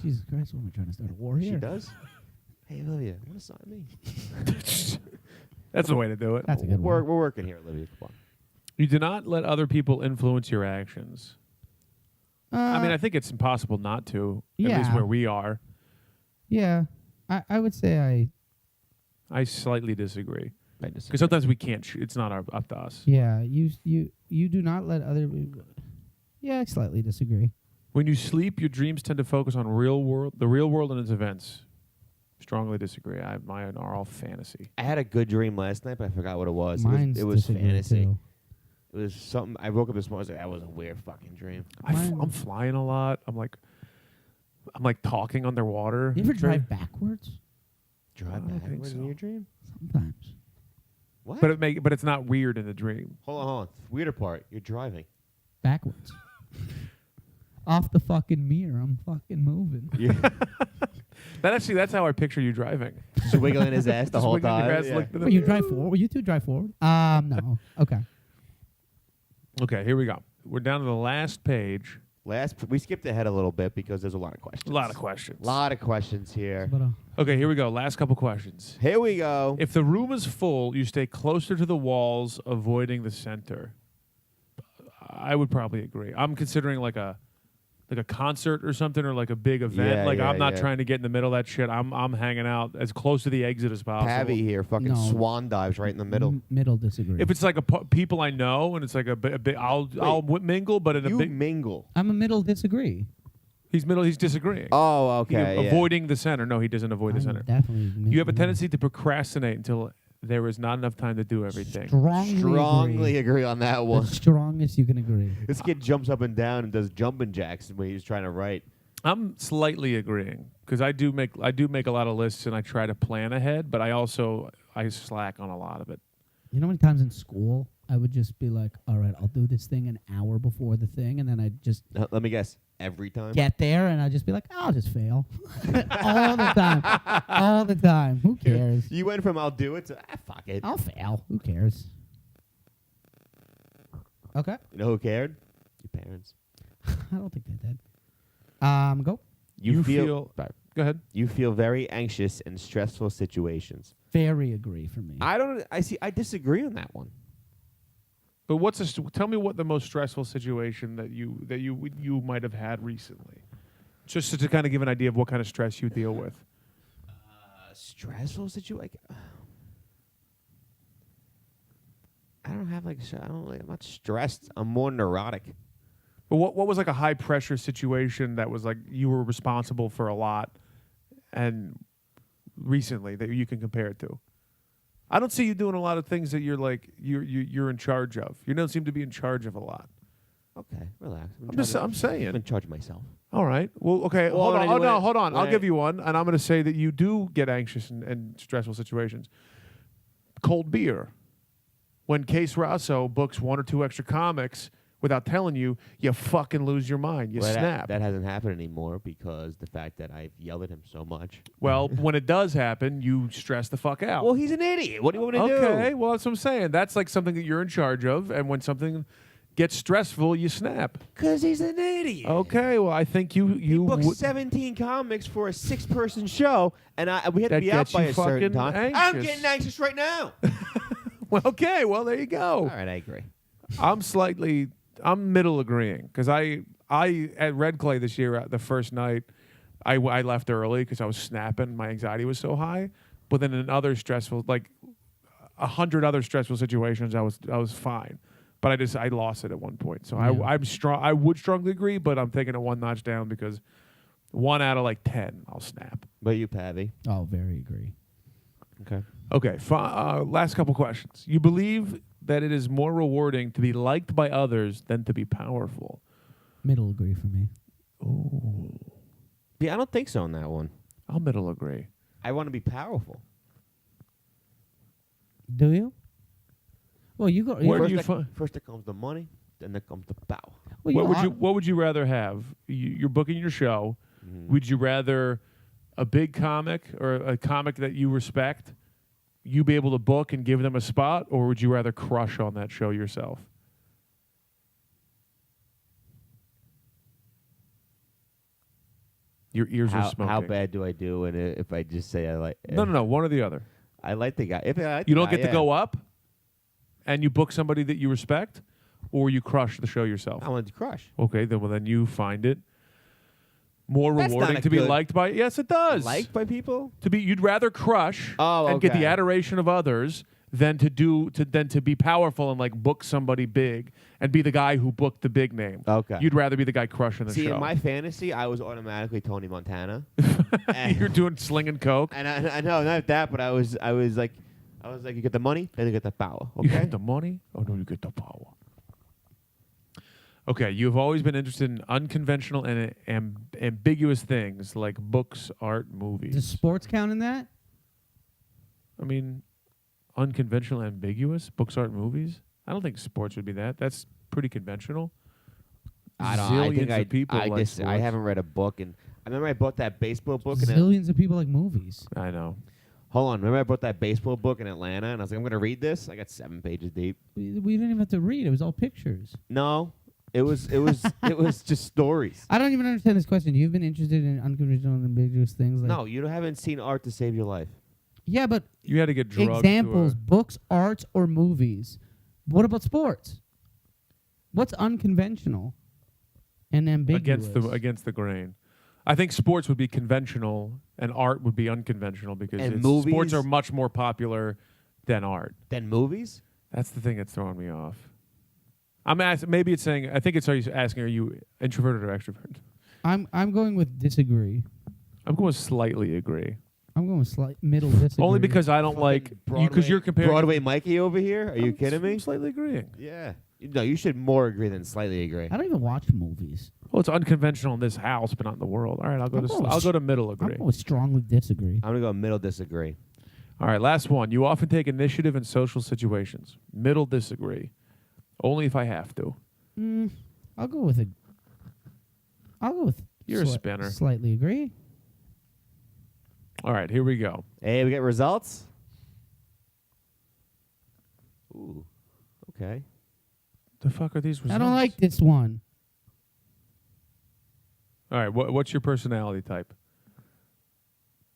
Jesus Christ, what am I trying to start a war She here? does. Hey Olivia, want to sign me? That's the way to do it. That's a good we're one. working here, Olivia. Come on. You do not let other people influence your actions. I mean, I think it's impossible not to, at least yeah. where we are. Yeah, I would say I slightly disagree. I disagree. Because sometimes we can't, it's not up to us. yeah. You do not let other people. Yeah, I slightly disagree. When you sleep, your dreams tend to focus on the real world and its events. Strongly disagree. Mine are all fantasy. I had a good dream last night, but I forgot what it was. Mine's It was disagree fantasy. too. It was something. I woke up this morning. I was like, that was a weird fucking dream. I'm flying a lot. I'm like talking underwater. You ever Very- drive backwards? Drive I don't think backwards in so. your dream? Sometimes. What? But it's not weird in the dream. Hold on. Weirder part. You're driving. Backwards. Off the fucking mirror. I'm fucking moving. You're That's how I picture you driving. just wiggling his ass the Just whole wiggling time. your ass, Yeah. look to the Well, you mirror. drive forward? You two drive forward? No. Okay. Okay, here we go. We're down to the last page. We skipped ahead a little bit because there's a lot of questions. A lot of questions. lot of questions here. But, Okay, here we go. Last couple questions. Here we go. If the room is full, you stay closer to the walls, avoiding the center. I would probably agree. I'm considering like a concert or something, or like a big event. Yeah, I'm not yeah. trying to get in the middle of that shit. I'm hanging out as close to the exit as possible. Pavy here fucking No. swan dives right in the middle. Middle disagree. If it's like people I know and it's like a bit, I'll mingle, but in a You big. mingle. I'm a middle disagree. He's disagreeing. Oh, He okay. yeah. avoiding the center. No, he doesn't avoid the I'm center. definitely You have a middle. tendency to procrastinate until there is not enough time to do everything. Strongly agree on that The one. strongest you can agree. This kid jumps up and down and does jumping jacks when he's trying to write. I'm slightly agreeing because I do make a lot of lists and I try to plan ahead, but I slack on a lot of it. You know how many times in school I would just be like, all right, I'll do this thing an hour before the thing, and then I'd just Let me guess. Every time. get there and I'd just be like, I'll just fail. All the time. All the time. Who cares? You went from I'll do it to fuck it. I'll fail. Who cares? Okay. You know who cared? Your parents. I don't think they did. Go. You feel- Sorry. Go ahead. You feel very anxious in stressful situations. Very agree for me. I disagree on that one. But tell me what the most stressful situation that you might have had recently, just to kind of give an idea of what kind of stress you deal with. Stressful situation. I don't have I'm not stressed. I'm more neurotic. But what was like a high pressure situation that was like you were responsible for a lot, and recently that you can compare it to? I don't see you doing a lot of things that you're like you're in charge of. You don't seem to be in charge of a lot. Okay, relax. I'm saying. I'm in charge of myself. All right. Well, okay. Well, hold on. anyway, Hold on. I'll right. give you one, and I'm going to say that you do get anxious in stressful situations. Cold beer. When Case Rosso books 1 or 2 extra comics without telling you, you fucking lose your mind. You Well, snap. That hasn't happened anymore because the fact that I've yelled at him so much. Well, when it does happen, you stress the fuck out. Well, he's an idiot. What do you want me to do? Okay. Well, that's what I'm saying. That's like something that you're in charge of, and when something gets stressful, you snap. Because he's an idiot. Okay. Well, I think you He booked would- 17 comics for a 6-person show, and we had to That be out gets by you a certain fucking time. I'm anxious. getting anxious right now. Well, okay. Well, there you go. All right, I agree. I'm middle agreeing because I at Red Clay this year the first night I left early because I was snapping. My anxiety was so high. But then in other stressful, like 100 other stressful situations, I was fine. But I lost it at one point. So Yeah. I'm strong. I would strongly agree, but I'm taking it one notch down because 1 out of like 10 I'll snap. But you, Pavy. Oh, very agree. Okay. Okay, last couple questions. You believe that it is more rewarding to be liked by others than to be powerful? Middle agree for me. Oh, Yeah, I don't think so on that one. I'll middle agree. I want to be powerful. Do you? Well, you go. Where first do you there- find? First there comes the money, then there comes the power. Well, What would you rather have? You're booking your show. Mhm. Would you rather a big comic or a comic that you respect, you be able to book and give them a spot, or would you rather crush on that show yourself? Your ears are smoking. How bad do I do if I just say I like? No, one or the other. I like the guy. If I like You the don't guy, get to go up, and you book somebody that you respect, or you crush the show yourself. I want to crush. Okay, then you find it more That's not rewarding a to be good- liked by. Yes, it does. Liked by people? You'd rather crush Oh, and get the okay. adoration of others than to be powerful and like book somebody big and be the guy who booked the big name. Okay. You'd rather be the guy crushing the See, show. in my fantasy, I was automatically Tony Montana. and, You're doing slinging coke. and I know not that, but I was like, you get the money and you get the power. Okay. You get the money. Oh no, you get the power. Okay, you've always been interested in unconventional and ambiguous things like books, art, movies. Does sports count in that? I mean, unconventional, ambiguous books, art, movies. I don't think sports would be that. That's pretty conventional. I don't. I think Zillions of people like I sports. haven't read a book, and I remember I bought that baseball book. Zillions of people like movies. I know. Hold on, remember I bought that baseball book in Atlanta, and I was like, I'm gonna read this. I got 7 pages deep. We didn't even have to read. It was all pictures. No, it was it was just stories. I don't even understand this question. You've been interested in unconventional and ambiguous things. Like No, you haven't seen art to save your life. Yeah, but You had to get drugged. examples, books, arts, or movies. What about sports? What's unconventional and ambiguous? against the grain. I think sports would be conventional and art would be unconventional because And sports movies? are much more popular than art. Then movies? That's the thing that's throwing me off. I'm asking. Maybe it's saying. I think it's asking. Are you introverted or extroverted? I'm going with disagree. I'm going to slightly agree. I'm going with middle disagree. Only because I don't like you because you're comparing. Broadway Mikey over here. Are you kidding me? I'm slightly agreeing. Yeah. No, you should more agree than slightly agree. I don't even watch movies. Well, it's unconventional in this house, but not in the world. All right, I'll go to middle I'm agree. going with strongly disagree. I'm gonna go middle disagree. All right, last one. You often take initiative in social situations. Middle disagree. Only if I have to. I'll go with You're a spinner. Slightly agree. All right, here we go. Hey, we get results. Ooh. Okay. The fuck are these results? I don't like this one. All right, what's your personality type?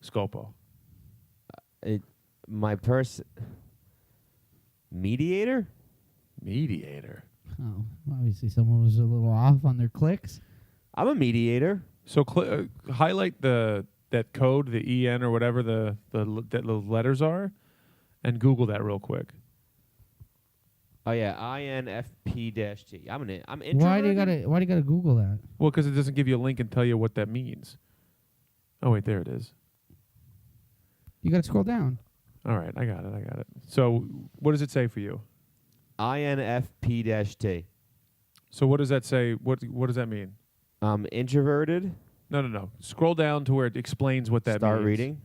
Scopo. My mediator? Mediator. Oh, obviously someone was a little off on their clicks. I'm a mediator. So highlight that code, the EN or whatever that those letters are, and Google that real quick. Oh yeah, INFP-T. I'm introverted. Why do you gotta Google that? Well, because it doesn't give you a link and tell you what that means. Oh wait, there it is. You gotta scroll down. All right, I got it. So what does it say for you? INFP-T. So what does that say? What does that mean? Introverted. No. Scroll down to where it explains what that means. Start reading.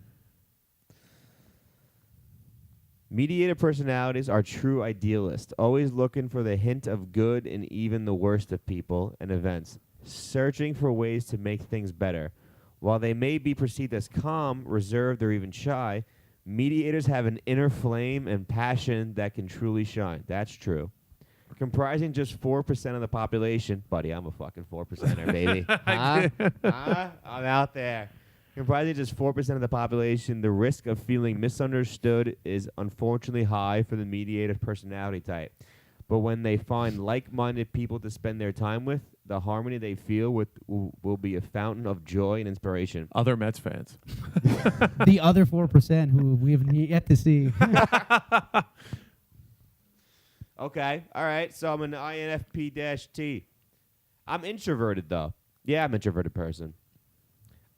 Mediator personalities are true idealists, always looking for the hint of good in even the worst of people and events, searching for ways to make things better. While they may be perceived as calm, reserved, or even shy, mediators have an inner flame and passion that can truly shine. That's true. Comprising just 4% of the population. Buddy, I'm a fucking 4%er, baby. Huh? I'm out there. Comprising just 4% of the population, the risk of feeling misunderstood is unfortunately high for the mediator personality type. But when they find like-minded people to spend their time with, the harmony they feel will be a fountain of joy and inspiration. Other Mets fans. The other 4% who we have yet to see. Okay, all right. So I'm an INFP-T. I'm introverted though. Yeah, I'm an introverted person.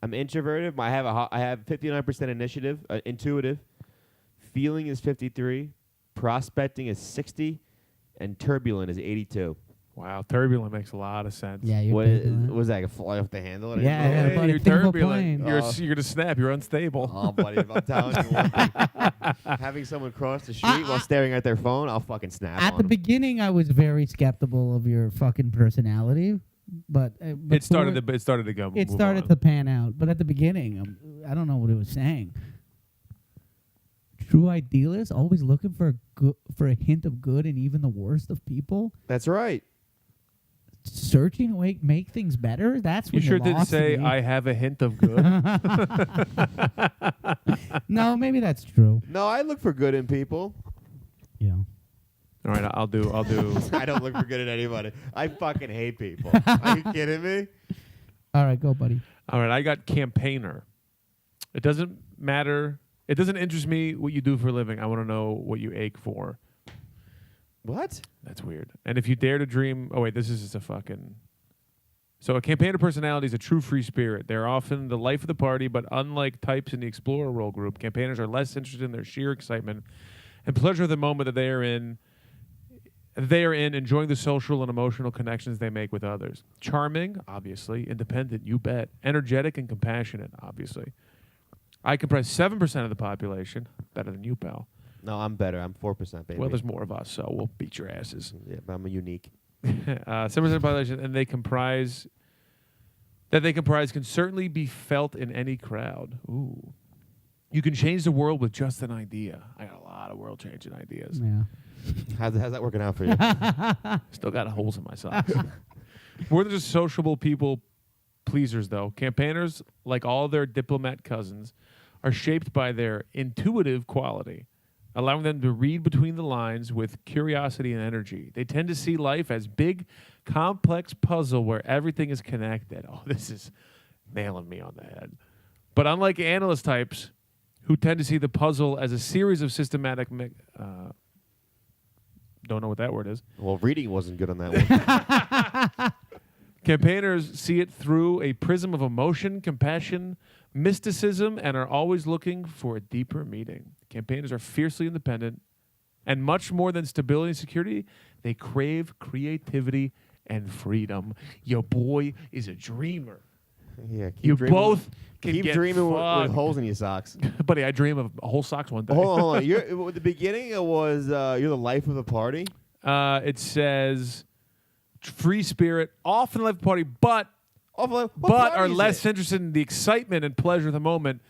I'm introverted. I have 59% initiative, intuitive. Feeling is 53. Prospecting is 60, and turbulent is 82. Wow, turbulent makes a lot of sense. Yeah, you're What turbulent. was that? I could fly off the handle? I Yeah, didn't know. yeah, buddy, you're think of a turbulent. plane. You're gonna snap. You're unstable. Oh, buddy, if I'm telling you one thing, having someone cross the street while staring at their phone, I'll fucking snap At on the them. beginning, I was very skeptical of your fucking personality, but It started to go. It move started on. to pan out, but at the beginning, I don't know what it was saying. True idealist, always looking for a hint of good in even the worst of people. That's right. Searching to make things better. That's You when sure didn't lost say me. I have a hint of good? No, maybe that's true. No, I look for good in people. Yeah. All right, I'll do. I don't look for good in anybody. I fucking hate people. Are you kidding me? All right, go, buddy. All right, I got campaigner. It doesn't matter. It doesn't interest me what you do for a living. I want to know what you ache for. What? That's weird. And if you dare to dream... Oh, wait, this is just a fucking... So a campaigner personality is a true free spirit. They're often the life of the party, but unlike types in the explorer role group, campaigners are less interested in their sheer excitement and pleasure of the moment that they are in they are in, enjoying the social and emotional connections they make with others. Charming, obviously. Independent, you bet. Energetic and compassionate, obviously. I comprise 7% of the population. Better than you, pal. No, I'm better. I'm 4%, baby. Well, there's more of us, so we'll beat your asses. Yeah, but I'm a unique. 7% of the population, and they comprise can certainly be felt in any crowd. Ooh. You can change the world with just an idea. I got a lot of world-changing ideas. Yeah. How's that working out for you? Still got holes in my socks. More than just sociable people pleasers, though. Campaigners, like all their diplomat cousins, are shaped by their intuitive quality, allowing them to read between the lines with curiosity and energy. They tend to see life as big, complex puzzle where everything is connected. Oh, this is nailing me on the head. But unlike analyst types, who tend to see the puzzle as a series of systematic... don't know what that word is. Well, reading wasn't good on that one. Campaigners see it through a prism of emotion, compassion, mysticism, and are always looking for a deeper meaning. Campaigners are fiercely independent, and much more than stability and security, they crave creativity and freedom. Your boy is a dreamer. Yeah, keep You dreaming both can keep get dreaming with fucked. holes in your socks. Buddy, I dream of whole socks one day. Hold on. You're, at the beginning, it was you're the life of the party. It says free spirit, often life party, but What are party is less it? interested in the excitement and pleasure of the moment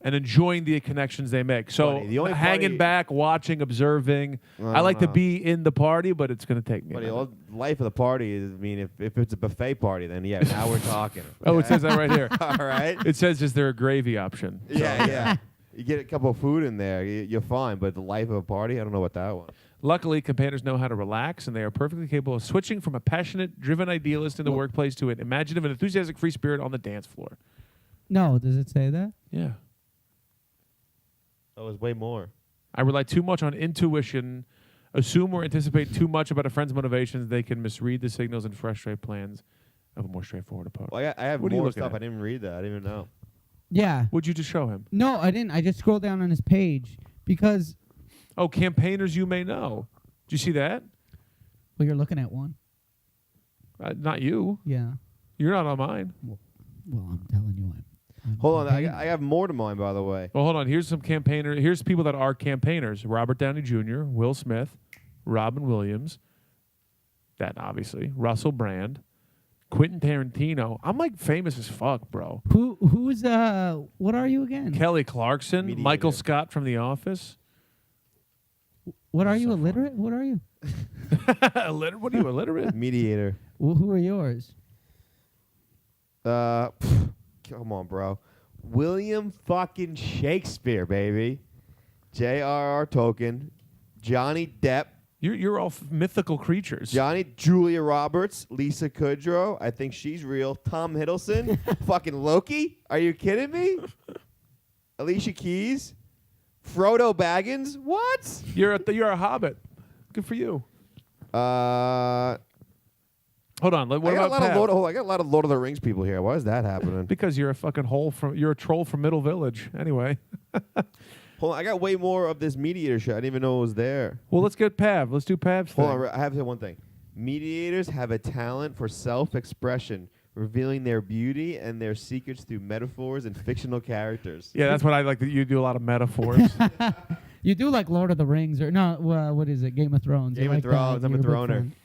and enjoying the connections they make. So Buddy, the only hanging party- back, watching, observing. I like to be in the party, but it's going to take me. a But the minute. life of the party is, I mean, if it's a buffet party, then yeah, now we're talking. Oh, it says that right here. All right. It says, is there a gravy option? Yeah. You get a couple of food in there, you're fine. But the life of a party, I don't know what that was. Luckily, campaigners know how to relax, and they are perfectly capable of switching from a passionate, driven idealist in the workplace to an imaginative and enthusiastic free spirit on the dance floor. No, does it say that? Yeah. That was way more. I rely too much on intuition, assume or anticipate too much about a friend's motivations. They can misread the signals and frustrate plans of a more straightforward approach. Well, I have What are you more looking stuff. at? I didn't read that. I didn't even know. Yeah. What'd you just show him? No, I didn't. I just scrolled down on his page because, Oh, campaigners you may know. Did you see that? well, you're looking at one. Not you. Yeah. You're not on mine. Well, I'm telling you, I'm Hold on. campaigning. I have more to mine, by the way. Well, hold on. Here's some campaigner. Here's people that are campaigners: Robert Downey Jr., Will Smith, Robin Williams. That obviously Russell Brand, Quentin Tarantino. I'm like famous as fuck, bro. Who's what are you again? Kelly Clarkson, Mediator. Michael Scott from The Office. What are you, So illiterate? What are you? What are you, illiterate? Mediator. Who are yours? Come on, bro. William fucking Shakespeare, baby. J.R.R. Tolkien. Johnny Depp. You're all mythical creatures. Julia Roberts. Lisa Kudrow. I think she's real. Tom Hiddleston. Fucking Loki. Are you kidding me? Alicia Keys. Frodo Baggins. What? You're a hobbit. Good for you. Hold Hold on. What I got about a Pat? lot of I got a lot of Lord of the Rings people here. Why is that happening? Because you're a fucking you're a troll from Middle Village. Anyway. Hold on, I got way more of this mediator shit. I didn't even know it was there. Well, let's get Pav. Let's do Pav's thing. Hold on, I have to say one thing. Mediators have a talent for self-expression, revealing their beauty and their secrets through metaphors and fictional characters. Yeah, that's what I like. That you do a lot of metaphors. You do like Lord of the Rings or no? What is it? Game of Thrones. You Game of like that? Thrones, I'm a You're big throner. fan.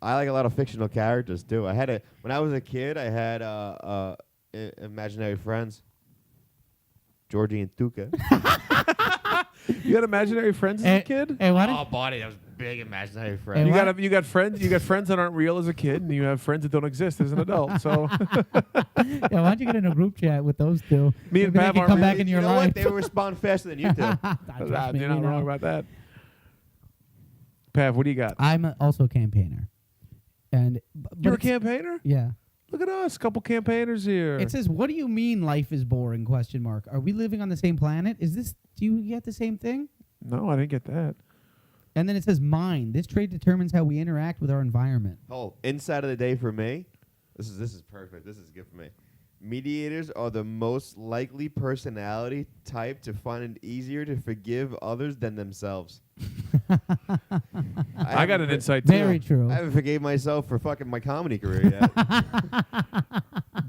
I like a lot of fictional characters too. When I was a kid, I had imaginary friends. Georgie and Tuca. You had imaginary friends as a kid? Hey, why don't buddy, that was big imaginary Hey, friends. You what? got friends. You got friends that aren't real as a kid, and you have friends that don't exist as an adult. So why don't you get in a group chat with those two? Me and Maybe they Pav can aren't come back really- in You your know life. what? They respond faster than you do. Trust me, you're not you know. wrong about that. Pav, what do you got? I'm also a campaigner, and but You're a it's- campaigner? Yeah. Look at us, couple campaigners here. It says, "What do you mean life is boring?" ? Are we living on the same planet? Is this? Do you get the same thing? No, I didn't get that. And then it says, "Mind. This trait determines how we interact with our environment." Oh, inside of the day for me. This is perfect. This is good for me. Mediators are the most likely personality type to find it easier to forgive others than themselves. I got an insight too. Very true. I haven't forgave myself for fucking my comedy career yet.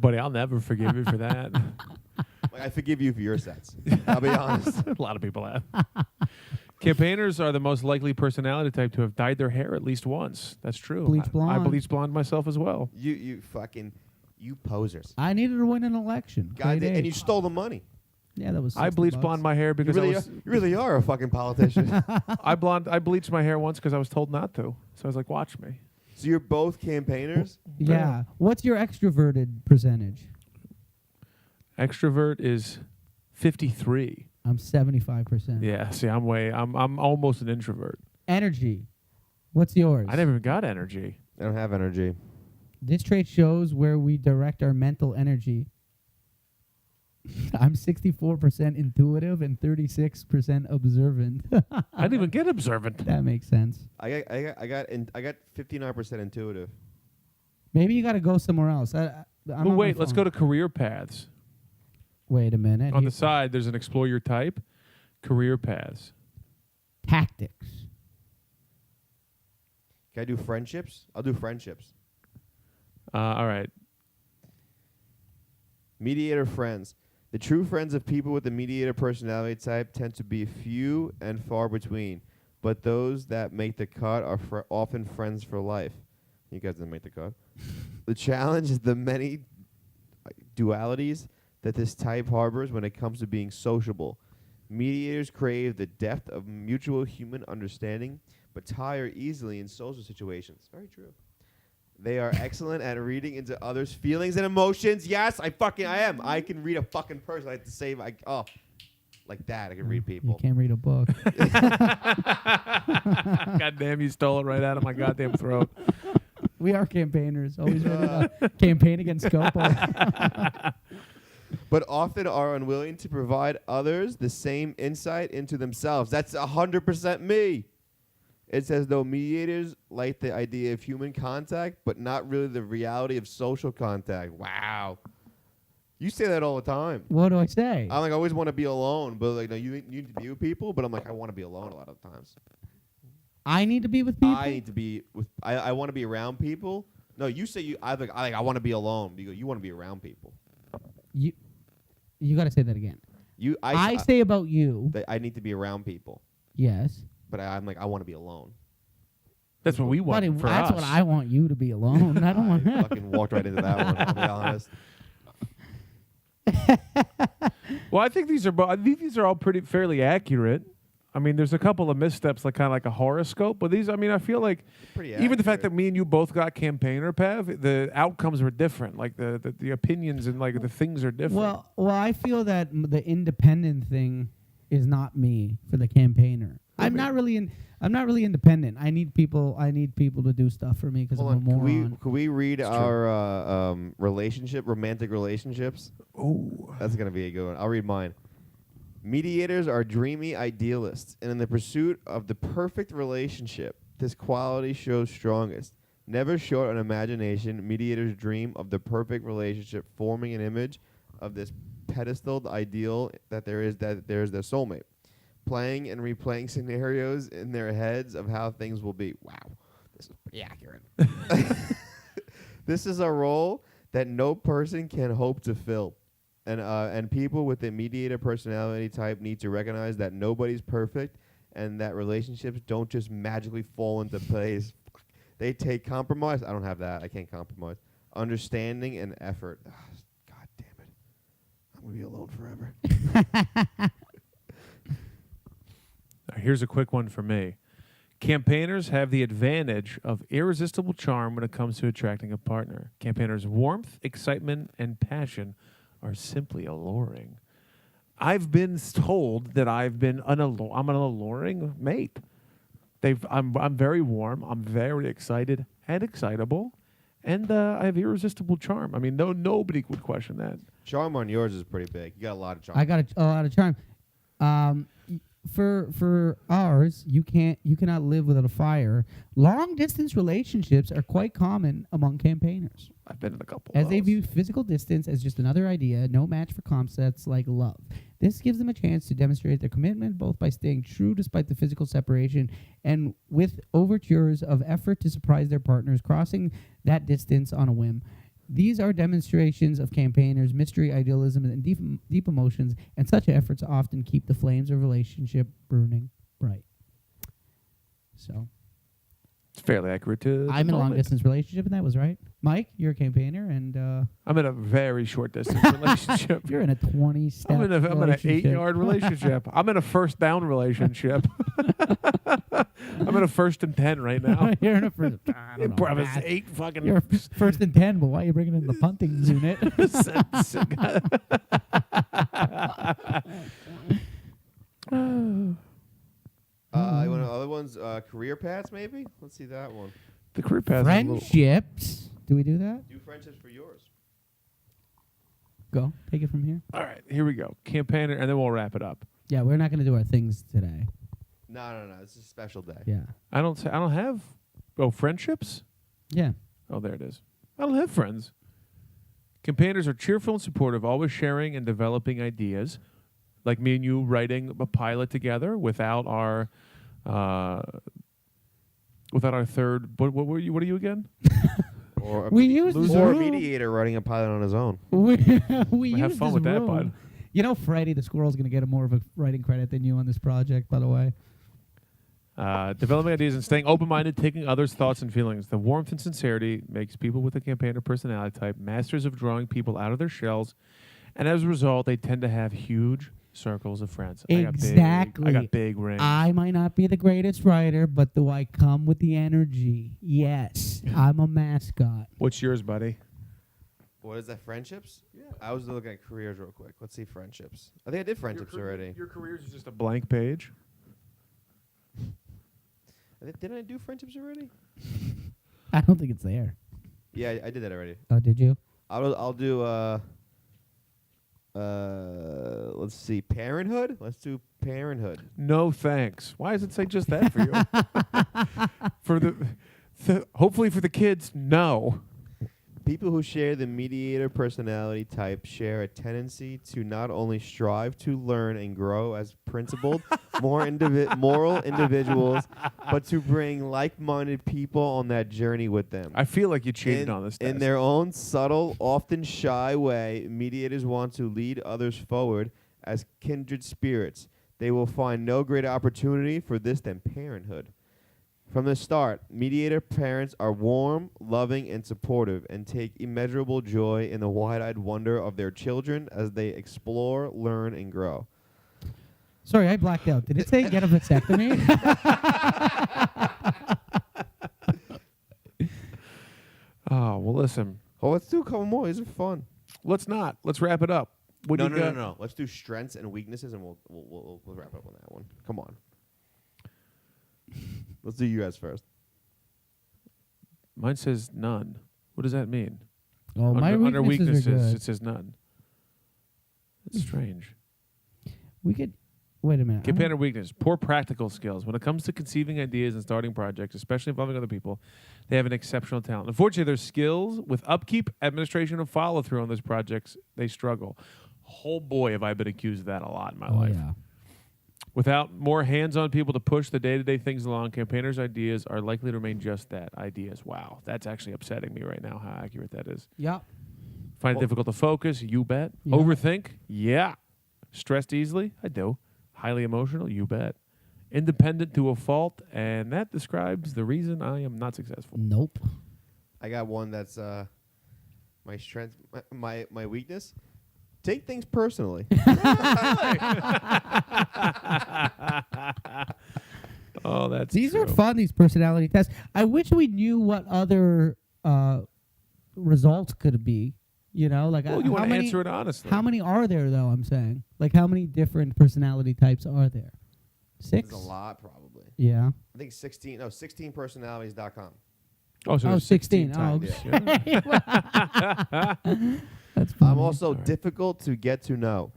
Buddy, I'll never forgive you for that. Like, I forgive you for your sets. I'll be honest. A lot of people have. Campaigners are the most likely personality type to have dyed their hair at least once. That's true. Bleach I blonde. bleached blonde myself as well. You posers. I needed to win an election. God, Grade and A. you stole the money. Yeah, that was. I bleached $60. blonde my hair because You really are a fucking politician. I bleached my hair once because I was told not to. So I was like, watch me. So you're both campaigners? Yeah. What's your extroverted percentage? Extrovert is 53. I'm 75%. Yeah, see, I'm almost an introvert. Energy. What's yours? I never even got energy. I don't have energy. This trait shows where we direct our mental energy. I'm 64% intuitive and 36% observant. I didn't even get observant. That makes sense. I got 59% intuitive. Maybe you got to go somewhere else. I'm But on my wait, let's phone. go to career paths. Wait a minute. On the side, there's an explore your type, career paths. Tactics. Can I do friendships? I'll do friendships. All right. Mediator friends. The true friends of people with the mediator personality type tend to be few and far between, but those that make the cut are often friends for life. You guys didn't make the cut. The challenge is the many dualities that this type harbors when it comes to being sociable. Mediators crave the depth of mutual human understanding, but tire easily in social situations. Very true. They are excellent at reading into others' feelings and emotions. Yes, I am. I can read a fucking person. I have to say, like that. I can read people. You can't read a book. God damn, you stole it right out of my goddamn throat. We are campaigners. Always ready to campaign against Scopo. But often are unwilling to provide others the same insight into themselves. That's 100% me. It says, though mediators like the idea of human contact, but not really the reality of social contact. Wow. You say that all the time. What do I say? I'm like, I always want to be alone, but like, no, you need to be with people. But I'm like, I want to be alone a lot of times. I need to be with people? I need to be with. I want to be around people. No, you say you. I want to be alone. You go. You want to be around people. You got to say that again. I say about you. That I need to be around people. Yes. But I'm like, I want to be alone. That's what we want Buddy, for that's us. what I want you to be alone. I don't want I fucking walked right into that one, I'll be honest. Well, I think these are all pretty fairly accurate. I mean, there's a couple of missteps, like kind of like a horoscope, but these, I mean, I feel like Pretty even the fact accurate. that me and you both got campaigner path, the outcomes were different. Like the opinions and like the things are different. Well, I feel that the independent thing is not me for the campaigner. I'm not really independent. I need people to do stuff for me because I'm Hold a on. moron. Could we read It's our romantic relationships? Oh, That's going to be a good one. I'll read mine. Mediators are dreamy idealists, and in the pursuit of the perfect relationship, this quality shows strongest. Never short on imagination, mediators dream of the perfect relationship, forming an image of this pedestaled ideal that there is their soulmate, playing and replaying scenarios in their heads of how things will be. Wow, this is pretty accurate. This is a role that no person can hope to fill. And people with the mediator personality type need to recognize that nobody's perfect and that relationships don't just magically fall into place. They take compromise. I don't have that. I can't compromise. Understanding and effort. God damn it. I'm going to be alone forever. here's a quick one for me. Campaigners have the advantage of irresistible charm when it comes to attracting a partner. Campaigners' warmth, excitement, and passion are simply alluring. I've been told that I'm an alluring mate. I'm very warm. I'm very excited and excitable, and I have irresistible charm. I mean, nobody would question that. Charm on yours is pretty big. You got a lot of charm. I got a lot of charm. for ours, you cannot live without a fire. Long distance relationships are quite common among campaigners, I've been in a couple. as of they those. view physical distance as just another idea, no match for concepts like love. This gives them a chance to demonstrate their commitment both by staying true despite the physical separation and with overtures of effort to surprise their partners, crossing that distance on a whim. These are demonstrations of campaigners' mystery, idealism, and deep emotions, and such efforts often keep the flames of relationship burning bright. So, It's fairly accurate to. I'm in a the moment. long-distance relationship, and that was right. Mike, you're a campaigner, and I'm in a very short distance relationship. you're in a 20-step I'm in an relationship. 8-yard relationship. I'm in a first down relationship. I'm in a 1st and 10 right now. You're in a first. I don't know, Probably Matt. 8 fucking. You're first and 10, but why are you bringing in the punting unit? You want other ones? Career paths, maybe? Let's see that one. The career path. Is a little, Friendships. Do we do that? Do friendships for yours. Go. Take it from here. all right, here we go. Campaigner, and then we'll wrap it up. Yeah, we're not going to do our things today. No. This is a special day. Yeah. I don't have. Oh, friendships. Yeah. Oh, there it is. I don't have friends. Campaigners are cheerful and supportive, always sharing and developing ideas. Like me and you writing a pilot together without our third. What were you? What are you again? Or a, We use this or a room. mediator writing a pilot on his own. We Have use fun this with that, room. bud. You know, Freddie the squirrel's going to get more of a writing credit than you on this project, by the way. Developing ideas and staying open-minded, taking others' thoughts and feelings. The warmth and sincerity makes people with a campaigner personality type masters of drawing people out of their shells, and as a result, they tend to have huge circles of friends. Exactly. I got big rings. I might not be the greatest writer, but do I come with the energy? Yes. I'm a mascot. What's yours, buddy? What is that? Friendships? Yeah. I was looking at careers real quick. Let's see friendships. I think I did friendships already. Your career is just a blank page. Didn't I do friendships already? I don't think it's there. Yeah, I did that already. Oh, did you? I'll do let's see, parenthood. Let's do parenthood. No thanks. Why does it say just that for you? For hopefully for the kids, no. People who share the mediator personality type share a tendency to not only strive to learn and grow as principled, moral individuals, but to bring like-minded people on that journey with them. I feel like you cheated on this test. In their own subtle, often shy way, mediators want to lead others forward as kindred spirits. They will find no greater opportunity for this than parenthood. From the start, mediator parents are warm, loving, and supportive and take immeasurable joy in the wide-eyed wonder of their children as they explore, learn, and grow. Sorry, I blacked out. Did it say get a vasectomy? Oh, well, listen. Oh, let's do a couple more. These are fun. Let's not. Let's wrap it up. What do you got? No. Let's do strengths and weaknesses, and we'll wrap up on that one. Come on. Let's do you guys first. Mine says none. What does that mean? Oh, my under weaknesses are good. it says none. That's strange. We could wait a minute. Campaigner weakness, poor practical skills. When it comes to conceiving ideas and starting projects, especially involving other people, they have an exceptional talent. Unfortunately, their skills with upkeep, administration, and follow-through on those projects, they struggle. Oh boy, have I been accused of that a lot in my life. Yeah. Without more hands-on people to push the day-to-day things along, campaigners' ideas are likely to remain just that, ideas. Wow, that's actually upsetting me right now, how accurate that is. Yeah. Find it difficult to focus? You bet. Yeah. Overthink? Yeah. Stressed easily? I do. Highly emotional? You bet. Independent to a fault? And that describes the reason I am not successful. Nope. I got one that's my strength, my weakness. Take things personally. Oh, that's These true. are fun, these personality tests. I wish we knew what other results could be. You know, like Well, you how want to many, answer it honestly. How many are there, though, I'm saying? Like, how many different personality types are there? 6? There's a lot, probably. Yeah. I think 16personalities.com. Oh, so Oh, there's 16. 16 Oh, types. okay. Yeah. That's funny. I'm also All right. difficult to get to know.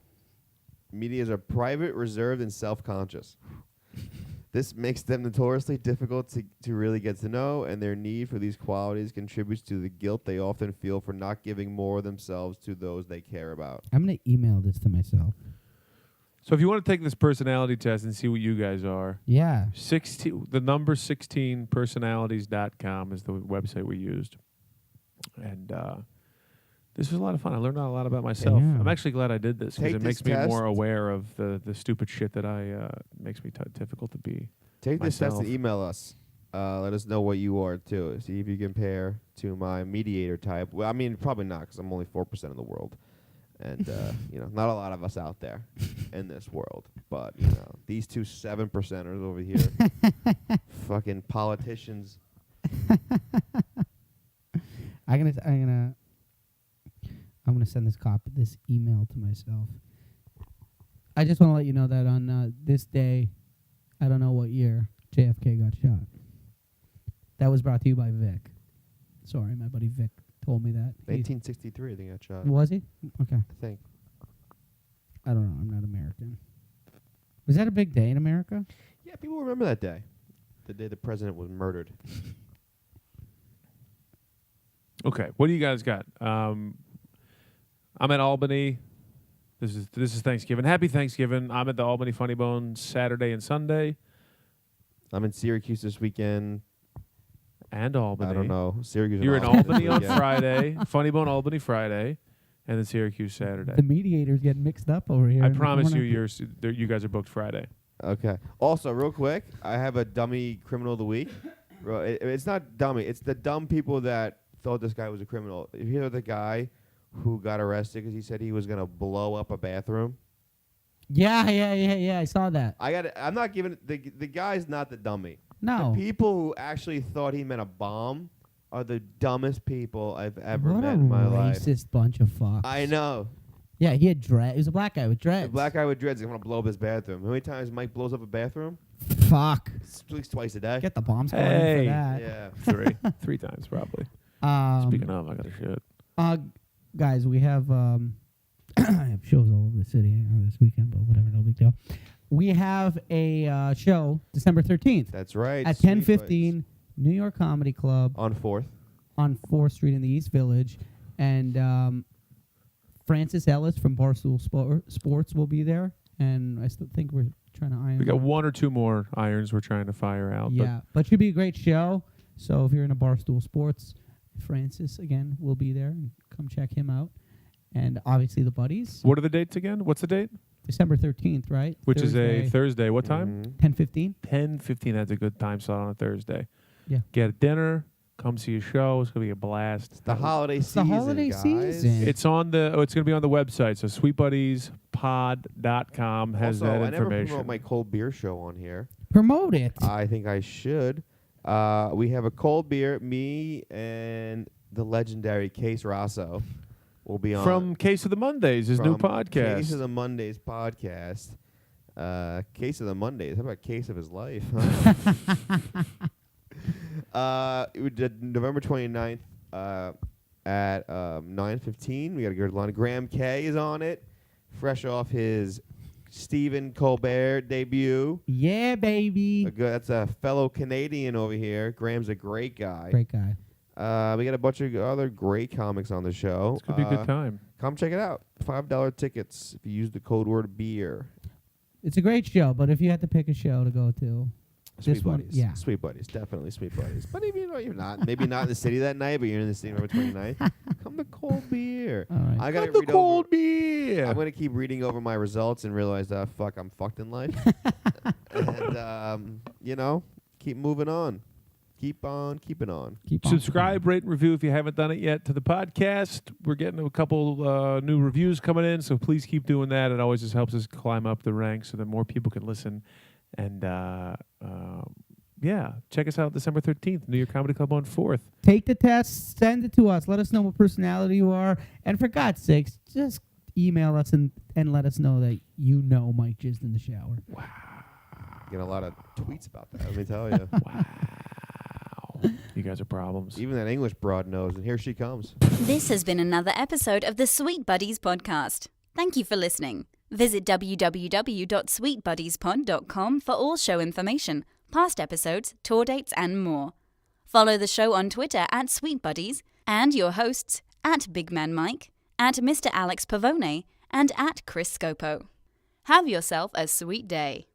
Medias are private, reserved, and self-conscious. This makes them notoriously difficult to really get to know, and their need for these qualities contributes to the guilt they often feel for not giving more of themselves to those they care about. I'm going to email this to myself. So if you want to take this personality test and see what you guys are, Yeah. the number 16personalities.com is the website we used. And this was a lot of fun. I learned a lot about myself. Yeah. I'm actually glad I did this because Take it this makes me test. more aware of the stupid shit that makes me difficult to be. Take this test myself. and email us. Let us know what you are, too. See if you compare to my mediator type. Well, I mean, probably not, because I'm only 4% of the world. And, not a lot of us out there in this world. But, these two 7%ers over here, fucking politicians. I'm gonna send this email to myself. I just want to let you know that on this day, I don't know what year, JFK got shot. That was brought to you by Vic. Sorry, my buddy Vic told me that. 1963, I think I got shot. Was he? Okay. I think. I don't know. I'm not American. Was that a big day in America? Yeah, people remember that day. The day the president was murdered. Okay, what do you guys got? I'm at Albany. This is Thanksgiving. Happy Thanksgiving. I'm at the Albany Funny Bone Saturday and Sunday. I'm in Syracuse this weekend. And Albany. I don't know. Syracuse. You're in and Albany this on weekend. Funny Funny Bone Albany Friday, and then Syracuse Saturday. The mediators getting mixed up over here. I in the promise corner. you guys are booked Friday. Okay. Also, real quick, I have a dummy criminal of the week. It's not dummy. It's the dumb people that thought this guy was a criminal. You hear the guy who got arrested because he said he was gonna blow up a bathroom? Yeah. I saw that. I'm not giving the guy's not the dummy. No. The people who actually thought he meant a bomb are the dumbest people I've ever What met a in my life. racist bunch of fucks. I know. Yeah, he had dread. He was a black guy with dreads. The black guy with dreads is going to blow up his bathroom. How many times Mike blows up a bathroom? Fuck. At least twice a day. Get the bomb squad in Hey. for that. Yeah. Three times probably. Um, Speaking of, I got to shit. guys, we have I have shows all over the city this weekend, but whatever, no big deal. We have a show December 13th That's right. at Sweet 10:15, New York Comedy Club buddies. On 4th. on 4th Street in the East Village, and Francis Ellis from Barstool Sports will be there, and I still think we're trying to iron. We got out. one or two more irons we're trying to fire out. Yeah, but should be a great show. So if you're in a Barstool Sports, Francis again will be there, and come check him out. And obviously the buddies, But what are the dates again? What's the date? December 13th, right? Which is a Thursday. What time? Mhm. 10:15. 10:15. That's a good time slot on a Thursday. Yeah. Get a dinner. Come see a show. It's gonna be a blast. It's the holiday It's the season. holiday guys. season. It's on it's gonna be on the website. So sweetbuddieспod.com has Also, that I never information. promote my cold beer show on here. Promote it. I think I should. We have a cold beer. Me and the legendary Case Rosso will be on. From Case of the Mondays, his new from podcast. Case of the Mondays podcast. Case of the Mondays. How about Case of his life? We did November 29th at 9:15. We got a good line. Graham K is on it, fresh off his Stephen Colbert debut. Yeah, baby. That's a fellow Canadian over here. Graham's a great guy. Great guy. We got a bunch of other great comics on the show. It's gonna be a good time. Come check it out. $5 tickets if you use the code word beer. It's a great show, but if you had to pick a show to go to, Sweet This one, buddies. yeah. Sweet buddies. Definitely sweet buddies. But if you're not, maybe not in the city that night, but you're in the city November 29th, come to cold beer. all right. I got to the read cold over. beer. I'm going to keep reading over my results and realize that, fuck, I'm fucked in life. And, keep moving on. Keep on keeping on. Keep on Subscribe, rate, and review if you haven't done it yet to the podcast. We're getting a couple new reviews coming in, so please keep doing that. It always just helps us climb up the ranks so that more people can listen. And check us out December 13th, New York Comedy Club on 4th. Take the test, send it to us. Let us know what personality you are. And for God's sakes, just email us and let us know that you know Mike jizzed in the shower. Get a lot of tweets about that, let me tell you. Wow. You guys are problems. Even that English broad knows, and here she comes. This has been another episode of the Sweet Buddies podcast. Thank you for listening. Visit www.sweetbuddiespod.com for all show information, past episodes, tour dates, and more. Follow the show on Twitter at Sweet Buddies and your hosts at Big Man Mike, at Mr. Alex Pavone, and at Chris Scopo. Have yourself a sweet day.